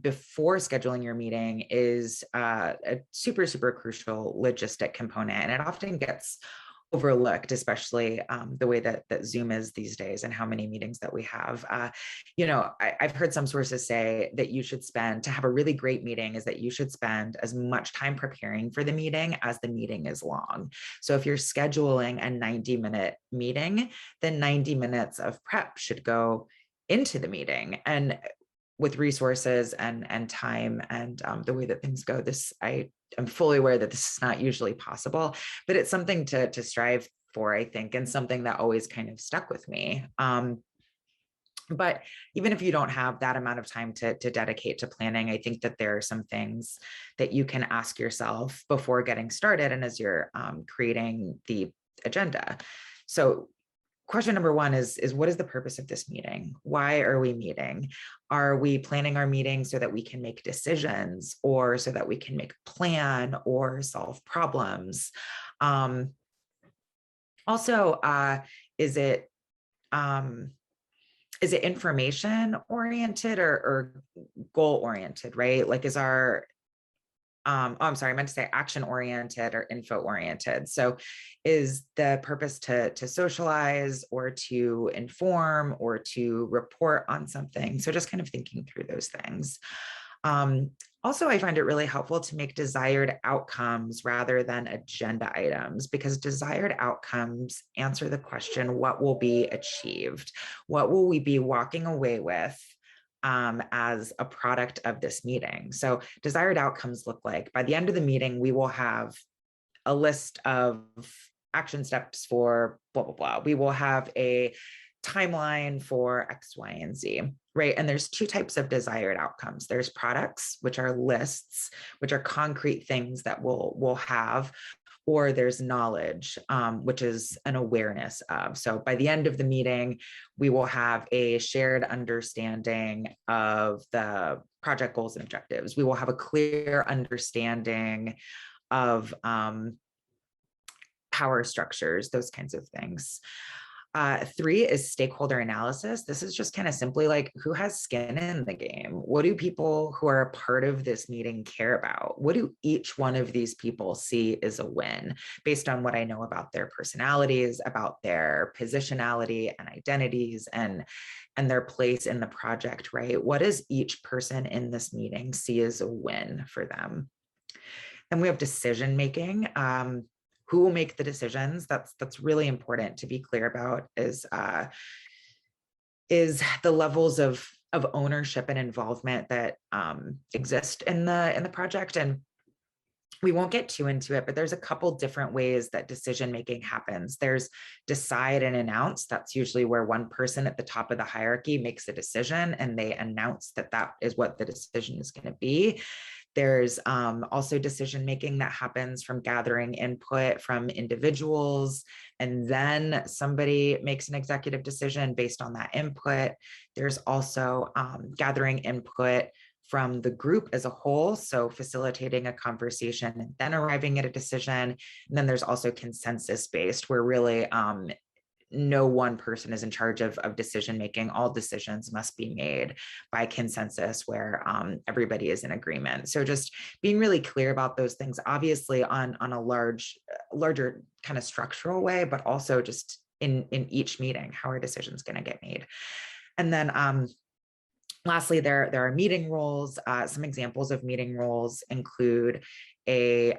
before scheduling your meeting is a super, super crucial logistic component. And it often gets overlooked, especially the way that Zoom is these days and how many meetings that we have. I've heard some sources say that to have a really great meeting is that you should spend as much time preparing for the meeting as the meeting is long. So if you're scheduling a 90-minute meeting, then 90 minutes of prep should go into the meeting. And with resources and time and the way that things go, I'm fully aware that this is not usually possible, but it's something to strive for, I think, and something that always kind of stuck with me. But even if you don't have that amount of time to dedicate to planning, I think that there are some things that you can ask yourself before getting started and as you're creating the agenda. So question number one is what is the purpose of this meeting? Why are we meeting? Are we planning our meeting so that we can make decisions or so that we can make a plan or solve problems? Also, is it is it information oriented or goal oriented, right? Like is our, oh, I'm sorry, I meant to say action oriented or info oriented. So is the purpose to socialize or to inform or to report on something? So just kind of thinking through those things. Also, I find it really helpful to make desired outcomes rather than agenda items, because desired outcomes answer the question, what will be achieved? What will we be walking away with as a product of this meeting? So desired outcomes look like, by the end of the meeting, we will have a list of action steps for blah, blah, blah. We will have a timeline for X, Y, and Z, right? And there's two types of desired outcomes. There's products, which are lists, which are concrete things that we'll have, or there's knowledge, which is an awareness of. So by the end of the meeting, we will have a shared understanding of the project goals and objectives. We will have a clear understanding of power structures, those kinds of things. 3 is stakeholder analysis. This is just kind of simply like, who has skin in the game? What do people who are a part of this meeting care about? What do each one of these people see as a win based on what I know about their personalities, about their positionality and identities, and their place in the project, right? What does each person in this meeting see as a win for them? Then we have decision making. Who will make the decisions? That's really important to be clear about, is the levels of ownership and involvement that exist in the project. And we won't get too into it, but there's a couple different ways that decision making happens. There's decide and announce. That's usually where one person at the top of the hierarchy makes a decision and they announce that that is what the decision is going to be. There's also decision making that happens from gathering input from individuals, and then somebody makes an executive decision based on that input. There's also gathering input from the group as a whole, so facilitating a conversation and then arriving at a decision. And then there's also consensus based, where really no one person is in charge of decision making. All decisions must be made by consensus, where everybody is in agreement. So just being really clear about those things, obviously on a larger kind of structural way, but also just in each meeting, how are decisions going to get made? And then lastly, there are meeting roles. Some examples of meeting roles include a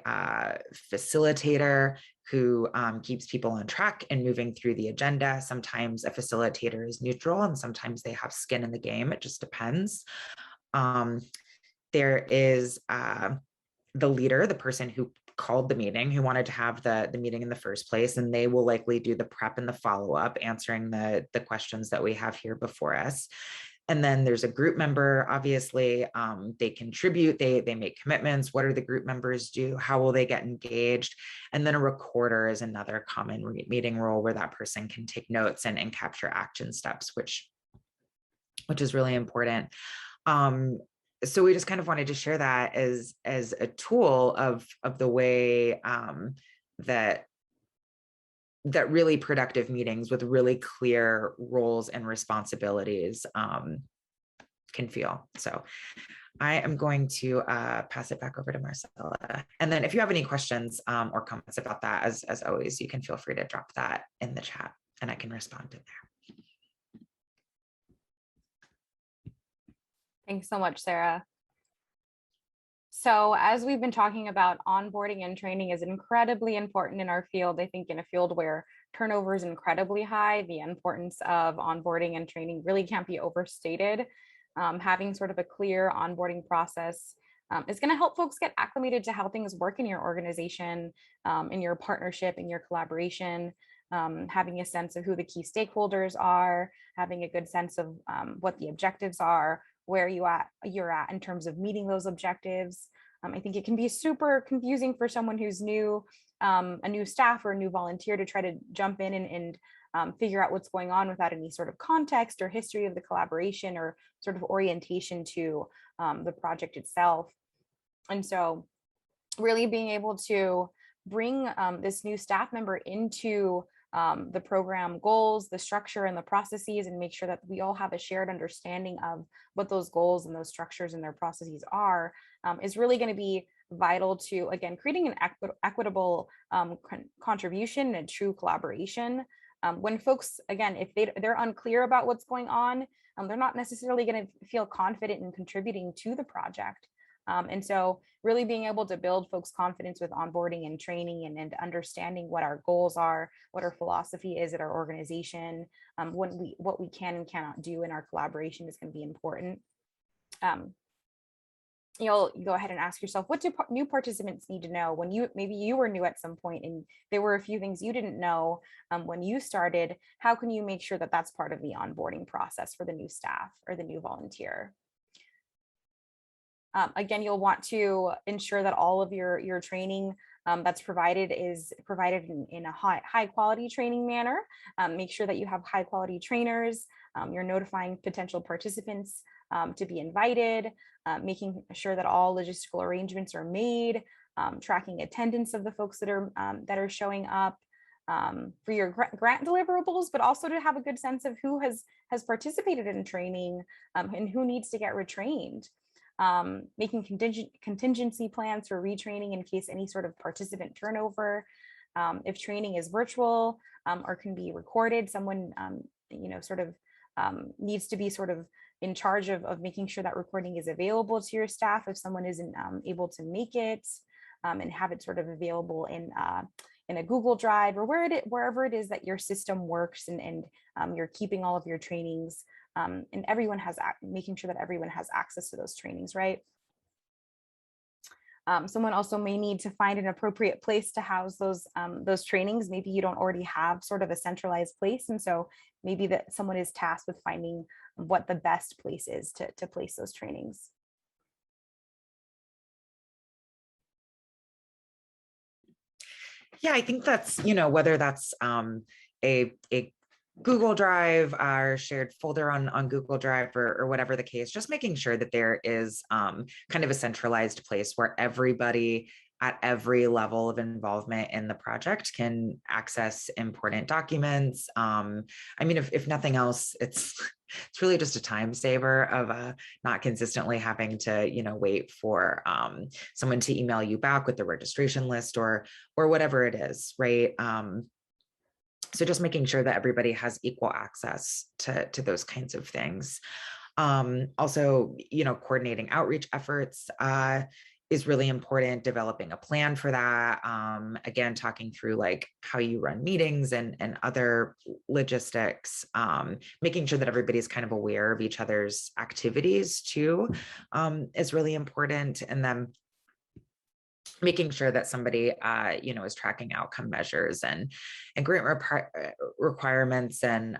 facilitator who keeps people on track and moving through the agenda. Sometimes a facilitator is neutral and sometimes they have skin in the game. It just depends. There is the leader, the person who called the meeting, who wanted to have the meeting in the first place, and they will likely do the prep and the follow-up, answering the questions that we have here before us. And then there's a group member, obviously, they contribute, they make commitments. What do the group members do? How will they get engaged? And then a recorder is another common meeting role, where that person can take notes and capture action steps, which is really important. So we just kind of wanted to share that as a tool of the way that really productive meetings with really clear roles and responsibilities can feel. So I am going to pass it back over to Marcella. And then if you have any questions or comments about that, as always, you can feel free to drop that in the chat and I can respond to there. Thanks so much, Sarah. So as we've been talking about, onboarding and training is incredibly important in our field. I think in a field where turnover is incredibly high, the importance of onboarding and training really can't be overstated. Having sort of a clear onboarding process is going to help folks get acclimated to how things work in your organization, in your partnership, in your collaboration, having a sense of who the key stakeholders are, having a good sense of what the objectives are, where you're at in terms of meeting those objectives. I think it can be super confusing for someone who's new, a new staff or a new volunteer, to try to jump in and figure out what's going on without any sort of context or history of the collaboration or sort of orientation to the project itself. And so really being able to bring this new staff member into the program goals, the structure and the processes, and make sure that we all have a shared understanding of what those goals and those structures and their processes are, is really going to be vital to, again, creating an equitable contribution and true collaboration. When folks, again, if they're unclear about what's going on, they're not necessarily going to feel confident in contributing to the project. And so really being able to build folks' confidence with onboarding and training and understanding what our goals are, what our philosophy is at our organization, what we can and cannot do in our collaboration is going to be important. You'll go ahead and ask yourself, what do new participants need to know when maybe you were new at some point and there were a few things you didn't know when you started? How can you make sure that that's part of the onboarding process for the new staff or the new volunteer? Again, you'll want to ensure that all of your training that's provided is provided in a high quality training manner. Make sure that you have high quality trainers. You're notifying potential participants to be invited, making sure that all logistical arrangements are made, tracking attendance of the folks that are showing up for your grant deliverables, but also to have a good sense of who has participated in training and who needs to get retrained. Making contingency plans for retraining in case any sort of participant turnover. If training is virtual or can be recorded, someone needs to be sort of in charge of making sure that recording is available to your staff if someone isn't able to make it, and have it sort of available in a Google Drive or wherever it is that your system works, and you're keeping all of your trainings. And making sure that everyone has access to those trainings, right? Someone also may need to find an appropriate place to house those trainings. Maybe you don't already have sort of a centralized place, and so maybe that someone is tasked with finding what the best place is to place those trainings. Yeah, I think that's, whether that's a Google Drive, our shared folder on Google Drive, or whatever the case, just making sure that there is kind of a centralized place where everybody at every level of involvement in the project can access important documents. I mean, if nothing else, it's really just a time saver of not consistently having to, wait for someone to email you back with the registration list or whatever it is, right? So just making sure that everybody has equal access to those kinds of things. Also, coordinating outreach efforts is really important, developing a plan for that. Again, talking through like how you run meetings and other logistics, making sure that everybody's kind of aware of each other's activities too, is really important. And then making sure that somebody, is tracking outcome measures and grant requirements, and,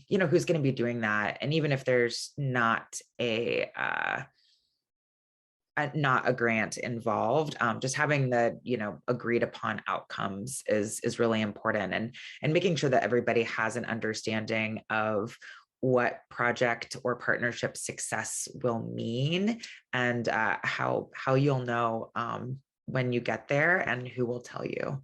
who's going to be doing that. And even if there's not a grant involved, just having the, agreed upon outcomes is really important, and making sure that everybody has an understanding of what project or partnership success will mean, and how you'll know when you get there and who will tell you.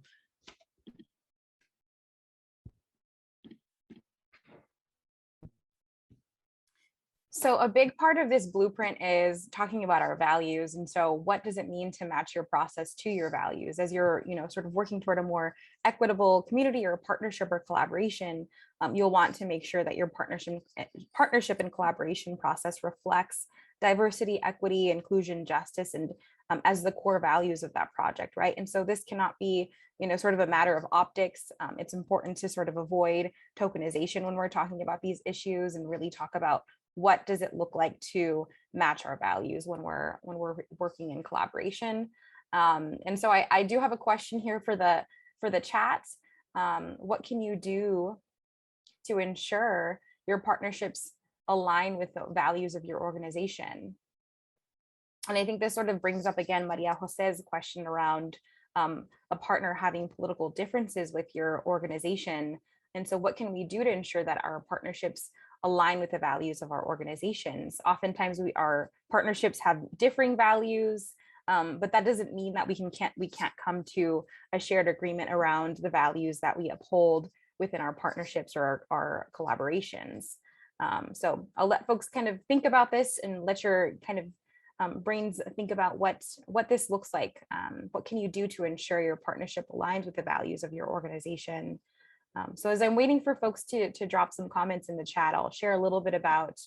So a big part of this blueprint is talking about our values. And so what does it mean to match your process to your values as you're, sort of working toward a more equitable community or partnership or collaboration? You'll want to make sure that your partnership and collaboration process reflects diversity, equity, inclusion, justice, and as the core values of that project, right? And so this cannot be, sort of a matter of optics. It's important to sort of avoid tokenization when we're talking about these issues, and really talk about what does it look like to match our values when we're working in collaboration. And so I do have a question here for the chat. What can you do to ensure your partnerships align with the values of your organization? And I think this sort of brings up again Maria Jose's question around a partner having political differences with your organization. And so what can we do to ensure that our partnerships align with the values of our organizations? Oftentimes our partnerships have differing values, but that doesn't mean that we can't come to a shared agreement around the values that we uphold within our partnerships or our collaborations. So I'll let folks kind of think about this and let your kind of brains think about what this looks like. What can you do to ensure your partnership aligns with the values of your organization? So as I'm waiting for folks to drop some comments in the chat, I'll share a little bit about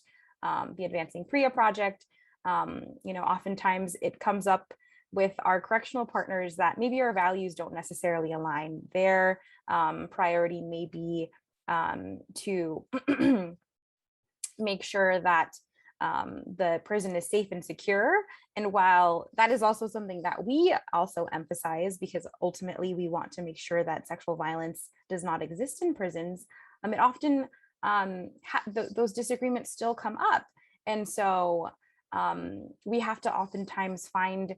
the Advancing PREA project. Oftentimes it comes up with our correctional partners that maybe our values don't necessarily align. Their priority may be to make sure that the prison is safe and secure. And while that is also something that we also emphasize, because ultimately we want to make sure that sexual violence does not exist in prisons, it often those disagreements still come up. And so we have to oftentimes find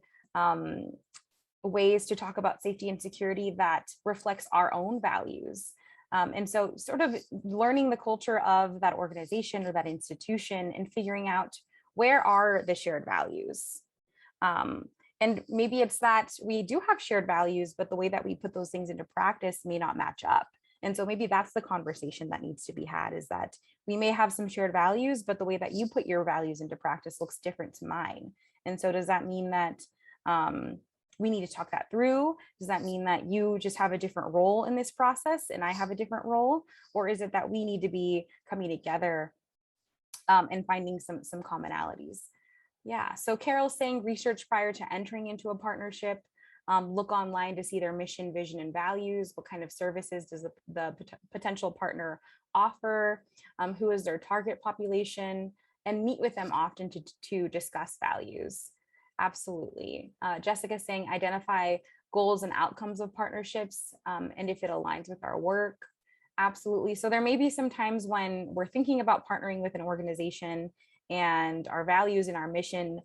ways to talk about safety and security that reflects our own values. And so sort of learning the culture of that organization or that institution and figuring out where are the shared values. And maybe it's that we do have shared values, but the way that we put those things into practice may not match up. And so maybe that's the conversation that needs to be had, is that we may have some shared values, but the way that you put your values into practice looks different to mine. And so does that mean that we need to talk that through? Does that mean that you just have a different role in this process and I have a different role? Or is it that we need to be coming together and finding some commonalities? Yeah, so Carol's saying research prior to entering into a partnership, look online to see their mission, vision, and values. What kind of services does the potential partner offer? Who is their target population? And meet with them often to discuss values. Absolutely. Jessica saying identify goals and outcomes of partnerships and if it aligns with our work. Absolutely. So there may be some times when we're thinking about partnering with an organization and our values and our mission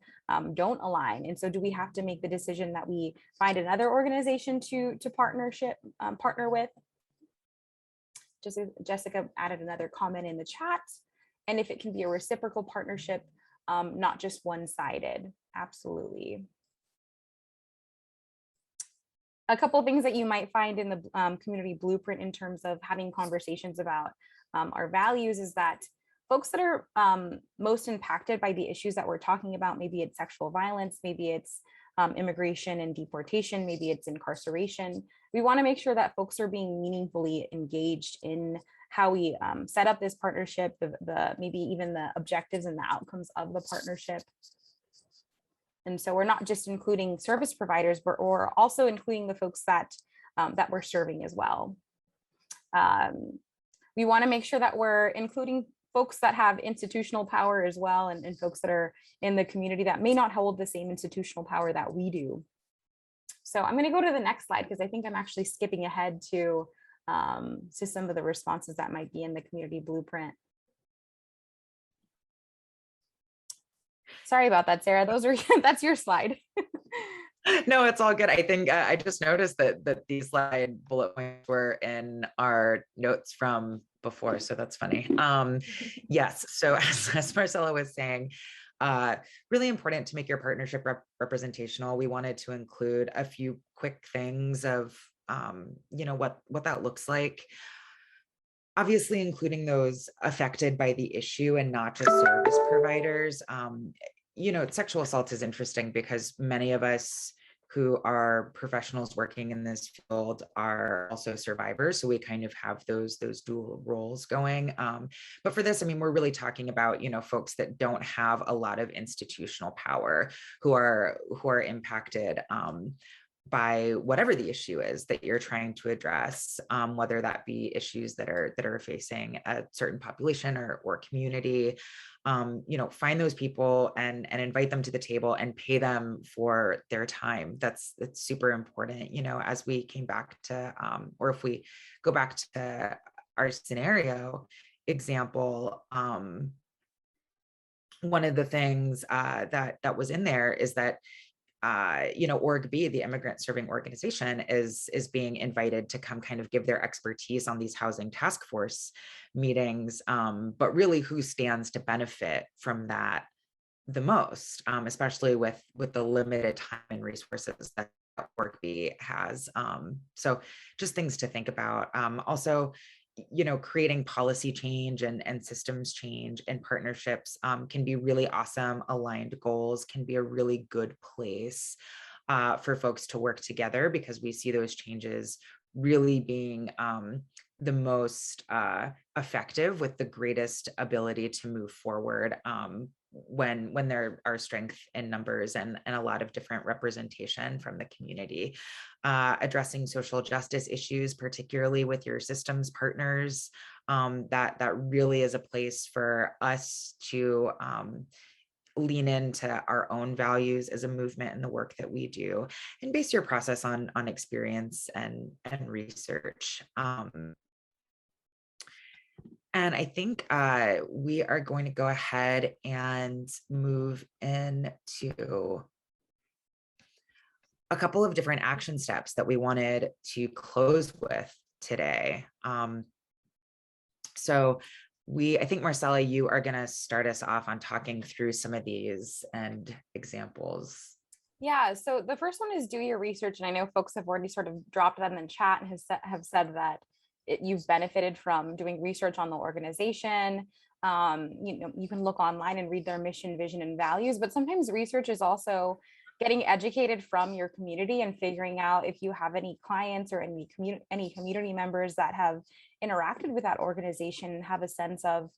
don't align. And so do we have to make the decision that we find another organization to partner with? Jessica added another comment in the chat. And if it can be a reciprocal partnership, not just one-sided. Absolutely. A couple of things that you might find in the community blueprint in terms of having conversations about our values is that folks that are most impacted by the issues that we're talking about, maybe it's sexual violence, maybe it's immigration and deportation, maybe it's incarceration. We want to make sure that folks are being meaningfully engaged in how we set up this partnership, the maybe even the objectives and the outcomes of the partnership. And so we're not just including service providers, but we're also including the folks that that we're serving as well. We want to make sure that we're including folks that have institutional power as well, and folks that are in the community that may not hold the same institutional power that we do. So I'm going to go to the next slide because I think I'm actually skipping ahead to some of the responses that might be in the community blueprint. Sorry about that, Sarah. That's your slide. No, it's all good. I think I just noticed that these slide bullet points were in our notes from before, so that's funny. Yes, so as Marcella was saying, really important to make your partnership representational. We wanted to include a few quick things of what that looks like. Obviously, including those affected by the issue and not just service providers. Sexual assault is interesting because many of us who are professionals working in this field are also survivors. So we kind of have those dual roles going. But for this, I mean, we're really talking about, folks that don't have a lot of institutional power, who are impacted by whatever the issue is that you're trying to address, whether that be issues that are facing a certain population or community. Find those people and invite them to the table and pay them for their time. That's super important. As we came back to, or if we go back to our scenario example, one of the things that was in there is that Org B, the immigrant serving organization, is being invited to come kind of give their expertise on these housing task force meetings. But really, who stands to benefit from that the most, especially with the limited time and resources that Org B has. So just things to think about. Also, creating policy change and systems change and partnerships can be really awesome. Aligned goals can be a really good place for folks to work together, because we see those changes really being the most effective with the greatest ability to move forward when there are strength in numbers and a lot of different representation from the community. Addressing social justice issues, particularly with your systems partners, that really is a place for us to lean into our own values as a movement in the work that we do, and base your process on experience and research. And I think we are going to go ahead and move into a couple of different action steps that we wanted to close with today. So I think, Marcella, you are going to start us off on talking through some of these and examples. Yeah, so the first one is do your research. And I know folks have already sort of dropped that in the chat and have said that you've benefited from doing research on the organization. You can look online and read their mission, vision, and values, but sometimes research is also getting educated from your community and figuring out if you have any clients or any community members that have interacted with that organization and have a sense of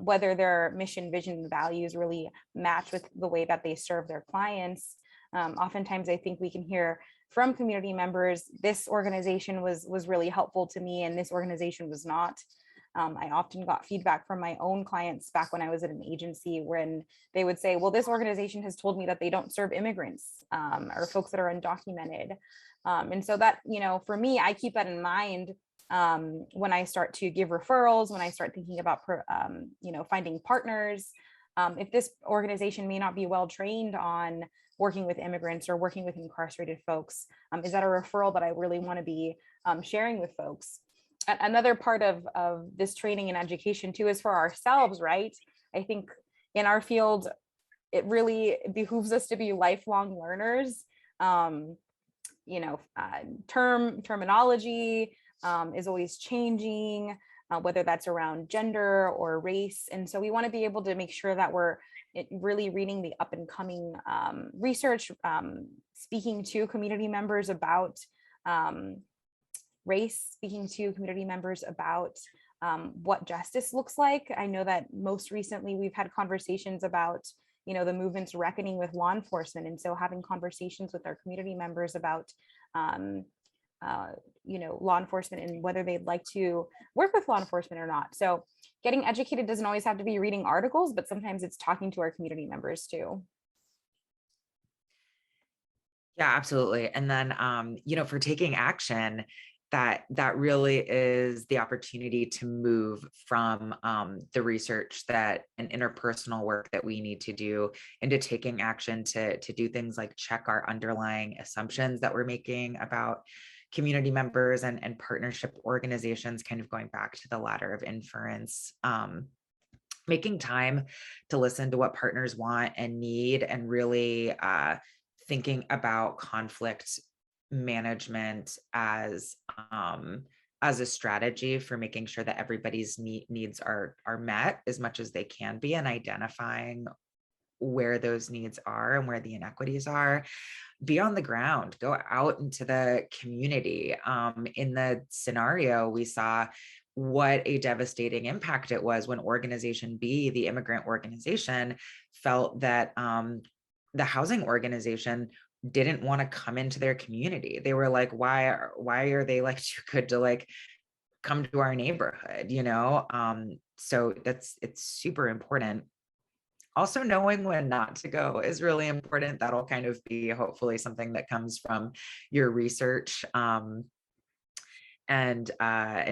whether their mission, vision, and values really match with the way that they serve their clients. Oftentimes, I think we can hear from community members, this organization was really helpful to me and this organization was not. I often got feedback from my own clients back when I was at an agency when they would say, well, this organization has told me that they don't serve immigrants or folks that are undocumented. And so that, for me, I keep that in mind when I start to give referrals, when I start thinking about, finding partners. If this organization may not be well trained on working with immigrants or working with incarcerated folks, is that a referral that I really want to be sharing with folks? Another part of this training and education too is for ourselves, right? I think in our field, it really behooves us to be lifelong learners. Terminology is always changing, whether that's around gender or race. And so we want to be able to make sure that we're really reading the up and coming research, speaking to community members about race, speaking to community members about what justice looks like. I know that most recently we've had conversations about, the movement's reckoning with law enforcement. And so having conversations with our community members about, law enforcement and whether they'd like to work with law enforcement or not. So getting educated doesn't always have to be reading articles, but sometimes it's talking to our community members too. Yeah, absolutely. And then, for taking action, that really is the opportunity to move from the research and interpersonal work that we need to do into taking action to do things like check our underlying assumptions that we're making about community members and partnership organizations, kind of going back to the ladder of inference. Making time to listen to what partners want and need, and really thinking about conflict management as a strategy for making sure that everybody's needs are met as much as they can be, and identifying where those needs are and where the inequities are. Be on the ground, go out into the community. In the scenario, we saw what a devastating impact it was when Organization B, the immigrant organization, felt that the housing organization didn't want to come into their community. They were like, why are they like too good to like come to our neighborhood, so it's super important. Also, knowing when not to go is really important. That'll kind of be hopefully something that comes from your research, and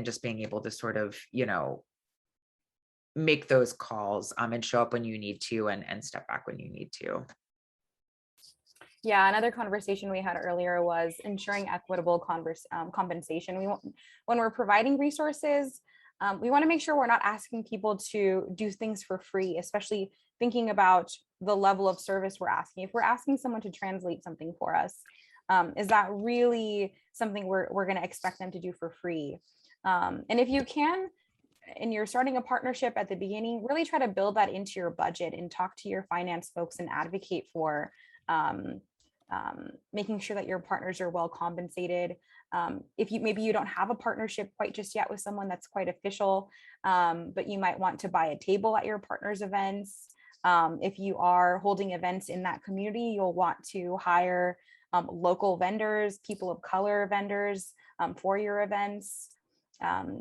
just being able to sort of, make those calls and show up when you need to and step back when you need to. Yeah, another conversation we had earlier was ensuring equitable compensation. When we're providing resources, we want to make sure we're not asking people to do things for free, especially thinking about the level of service we're asking. If we're asking someone to translate something for us, is that really something we're going to expect them to do for free? And if you can, and you're starting a partnership at the beginning, really try to build that into your budget and talk to your finance folks and advocate for making sure that your partners are well compensated. If maybe you don't have a partnership quite just yet with someone that's quite official, but you might want to buy a table at your partner's events. If you are holding events in that community, you'll want to hire local vendors, people of color vendors for your events.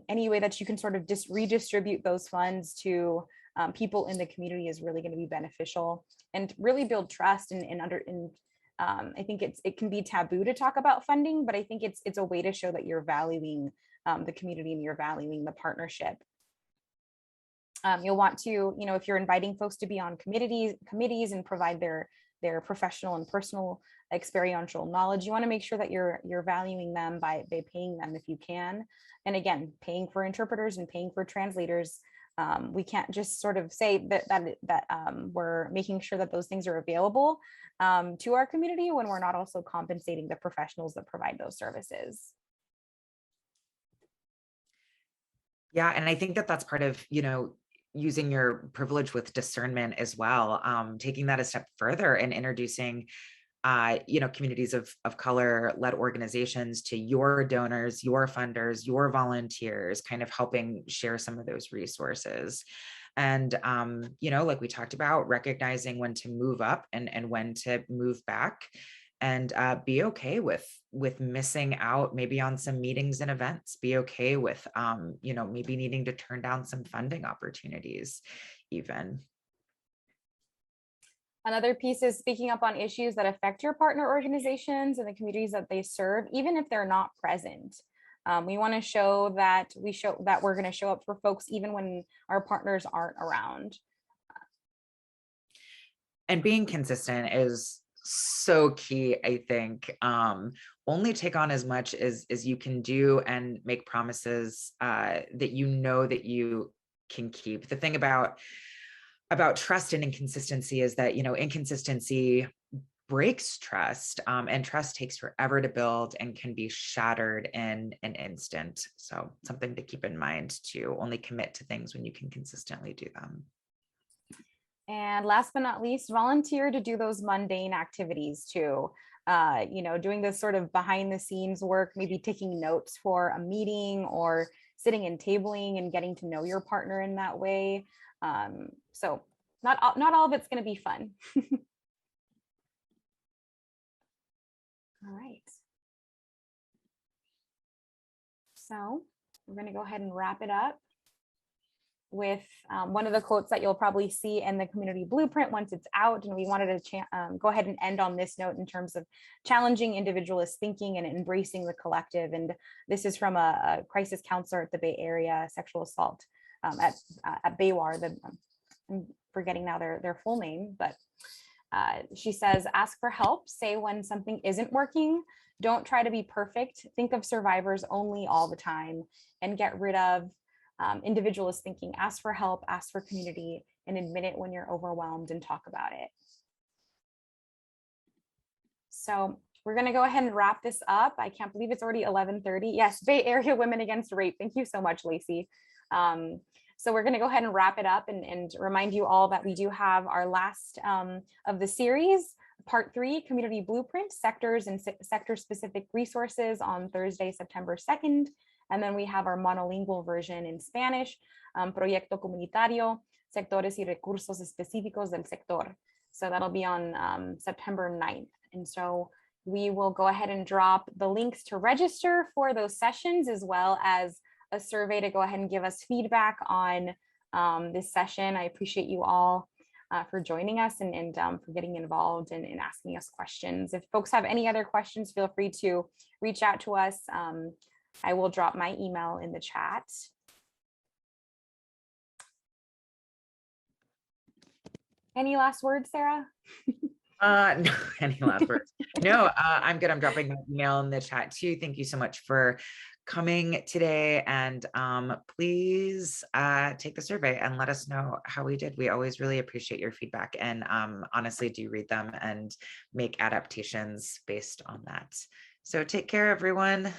Any way that you can sort of just redistribute those funds to people in the community is really going to be beneficial and really build trust I think it can be taboo to talk about funding, but I think it's a way to show that you're valuing the community and you're valuing the partnership. You'll want to, if you're inviting folks to be on committees and provide their professional and personal experiential knowledge, you want to make sure that you're valuing them by paying them if you can. And again, paying for interpreters and paying for translators. We can't just sort of say that we're making sure that those things are available to our community when we're not also compensating the professionals that provide those services. Yeah, and I think that that's part of, using your privilege with discernment as well, taking that a step further and introducing communities of color led organizations to your donors, your funders, your volunteers, kind of helping share some of those resources. And, like we talked about, recognizing when to move up and when to move back, and be okay with missing out maybe on some meetings and events, be okay with, maybe needing to turn down some funding opportunities even. Another piece is speaking up on issues that affect your partner organizations and the communities that they serve, even if they're not present. We want to show that we're going to show up for folks even when our partners aren't around. And being consistent is so key, I think. Only take on as much as you can do and make promises that that you can keep. The thing about trust and inconsistency is that, inconsistency breaks trust, and trust takes forever to build and can be shattered in an instant. So something to keep in mind, to only commit to things when you can consistently do them. And last but not least, volunteer to do those mundane activities too. Doing this sort of behind the scenes work, maybe taking notes for a meeting or sitting and tabling and getting to know your partner in that way. So not all of it's going to be fun. All right. So we're going to go ahead and wrap it up with one of the quotes that you'll probably see in the community blueprint once it's out. And we wanted to go ahead and end on this note in terms of challenging individualist thinking and embracing the collective. And this is from a crisis counselor at the Bay Area, sexual assault at Baywar. I'm forgetting now their full name, but she says, ask for help, say when something isn't working, don't try to be perfect, think of survivors only all the time, and get rid of individualist thinking. Ask for help, ask for community, and admit it when you're overwhelmed and talk about it. So we're going to go ahead and wrap this up. I can't believe it's already 11:30. Yes, Bay Area Women Against Rape. Thank you so much, Lacey. So we're going to go ahead and wrap it up and remind you all that we do have our last of the series, part 3, Community Blueprint, Sectors and Sector-Specific Resources, on Thursday, September 2nd. And then we have our monolingual version in Spanish, Proyecto Comunitario, Sectores y Recursos Específicos del Sector. So that'll be on September 9th. And so we will go ahead and drop the links to register for those sessions, as well as a survey to go ahead and give us feedback on this session. I appreciate you all for joining us and for getting involved and asking us questions. If folks have any other questions, feel free to reach out to us. I will drop my email in the chat. Any last words, Sarah? No, any last words? No, I'm good. I'm dropping my email in the chat too. Thank you so much for coming today, and please take the survey and let us know how we did. We always really appreciate your feedback, and honestly do read them and make adaptations based on that. So take care, everyone.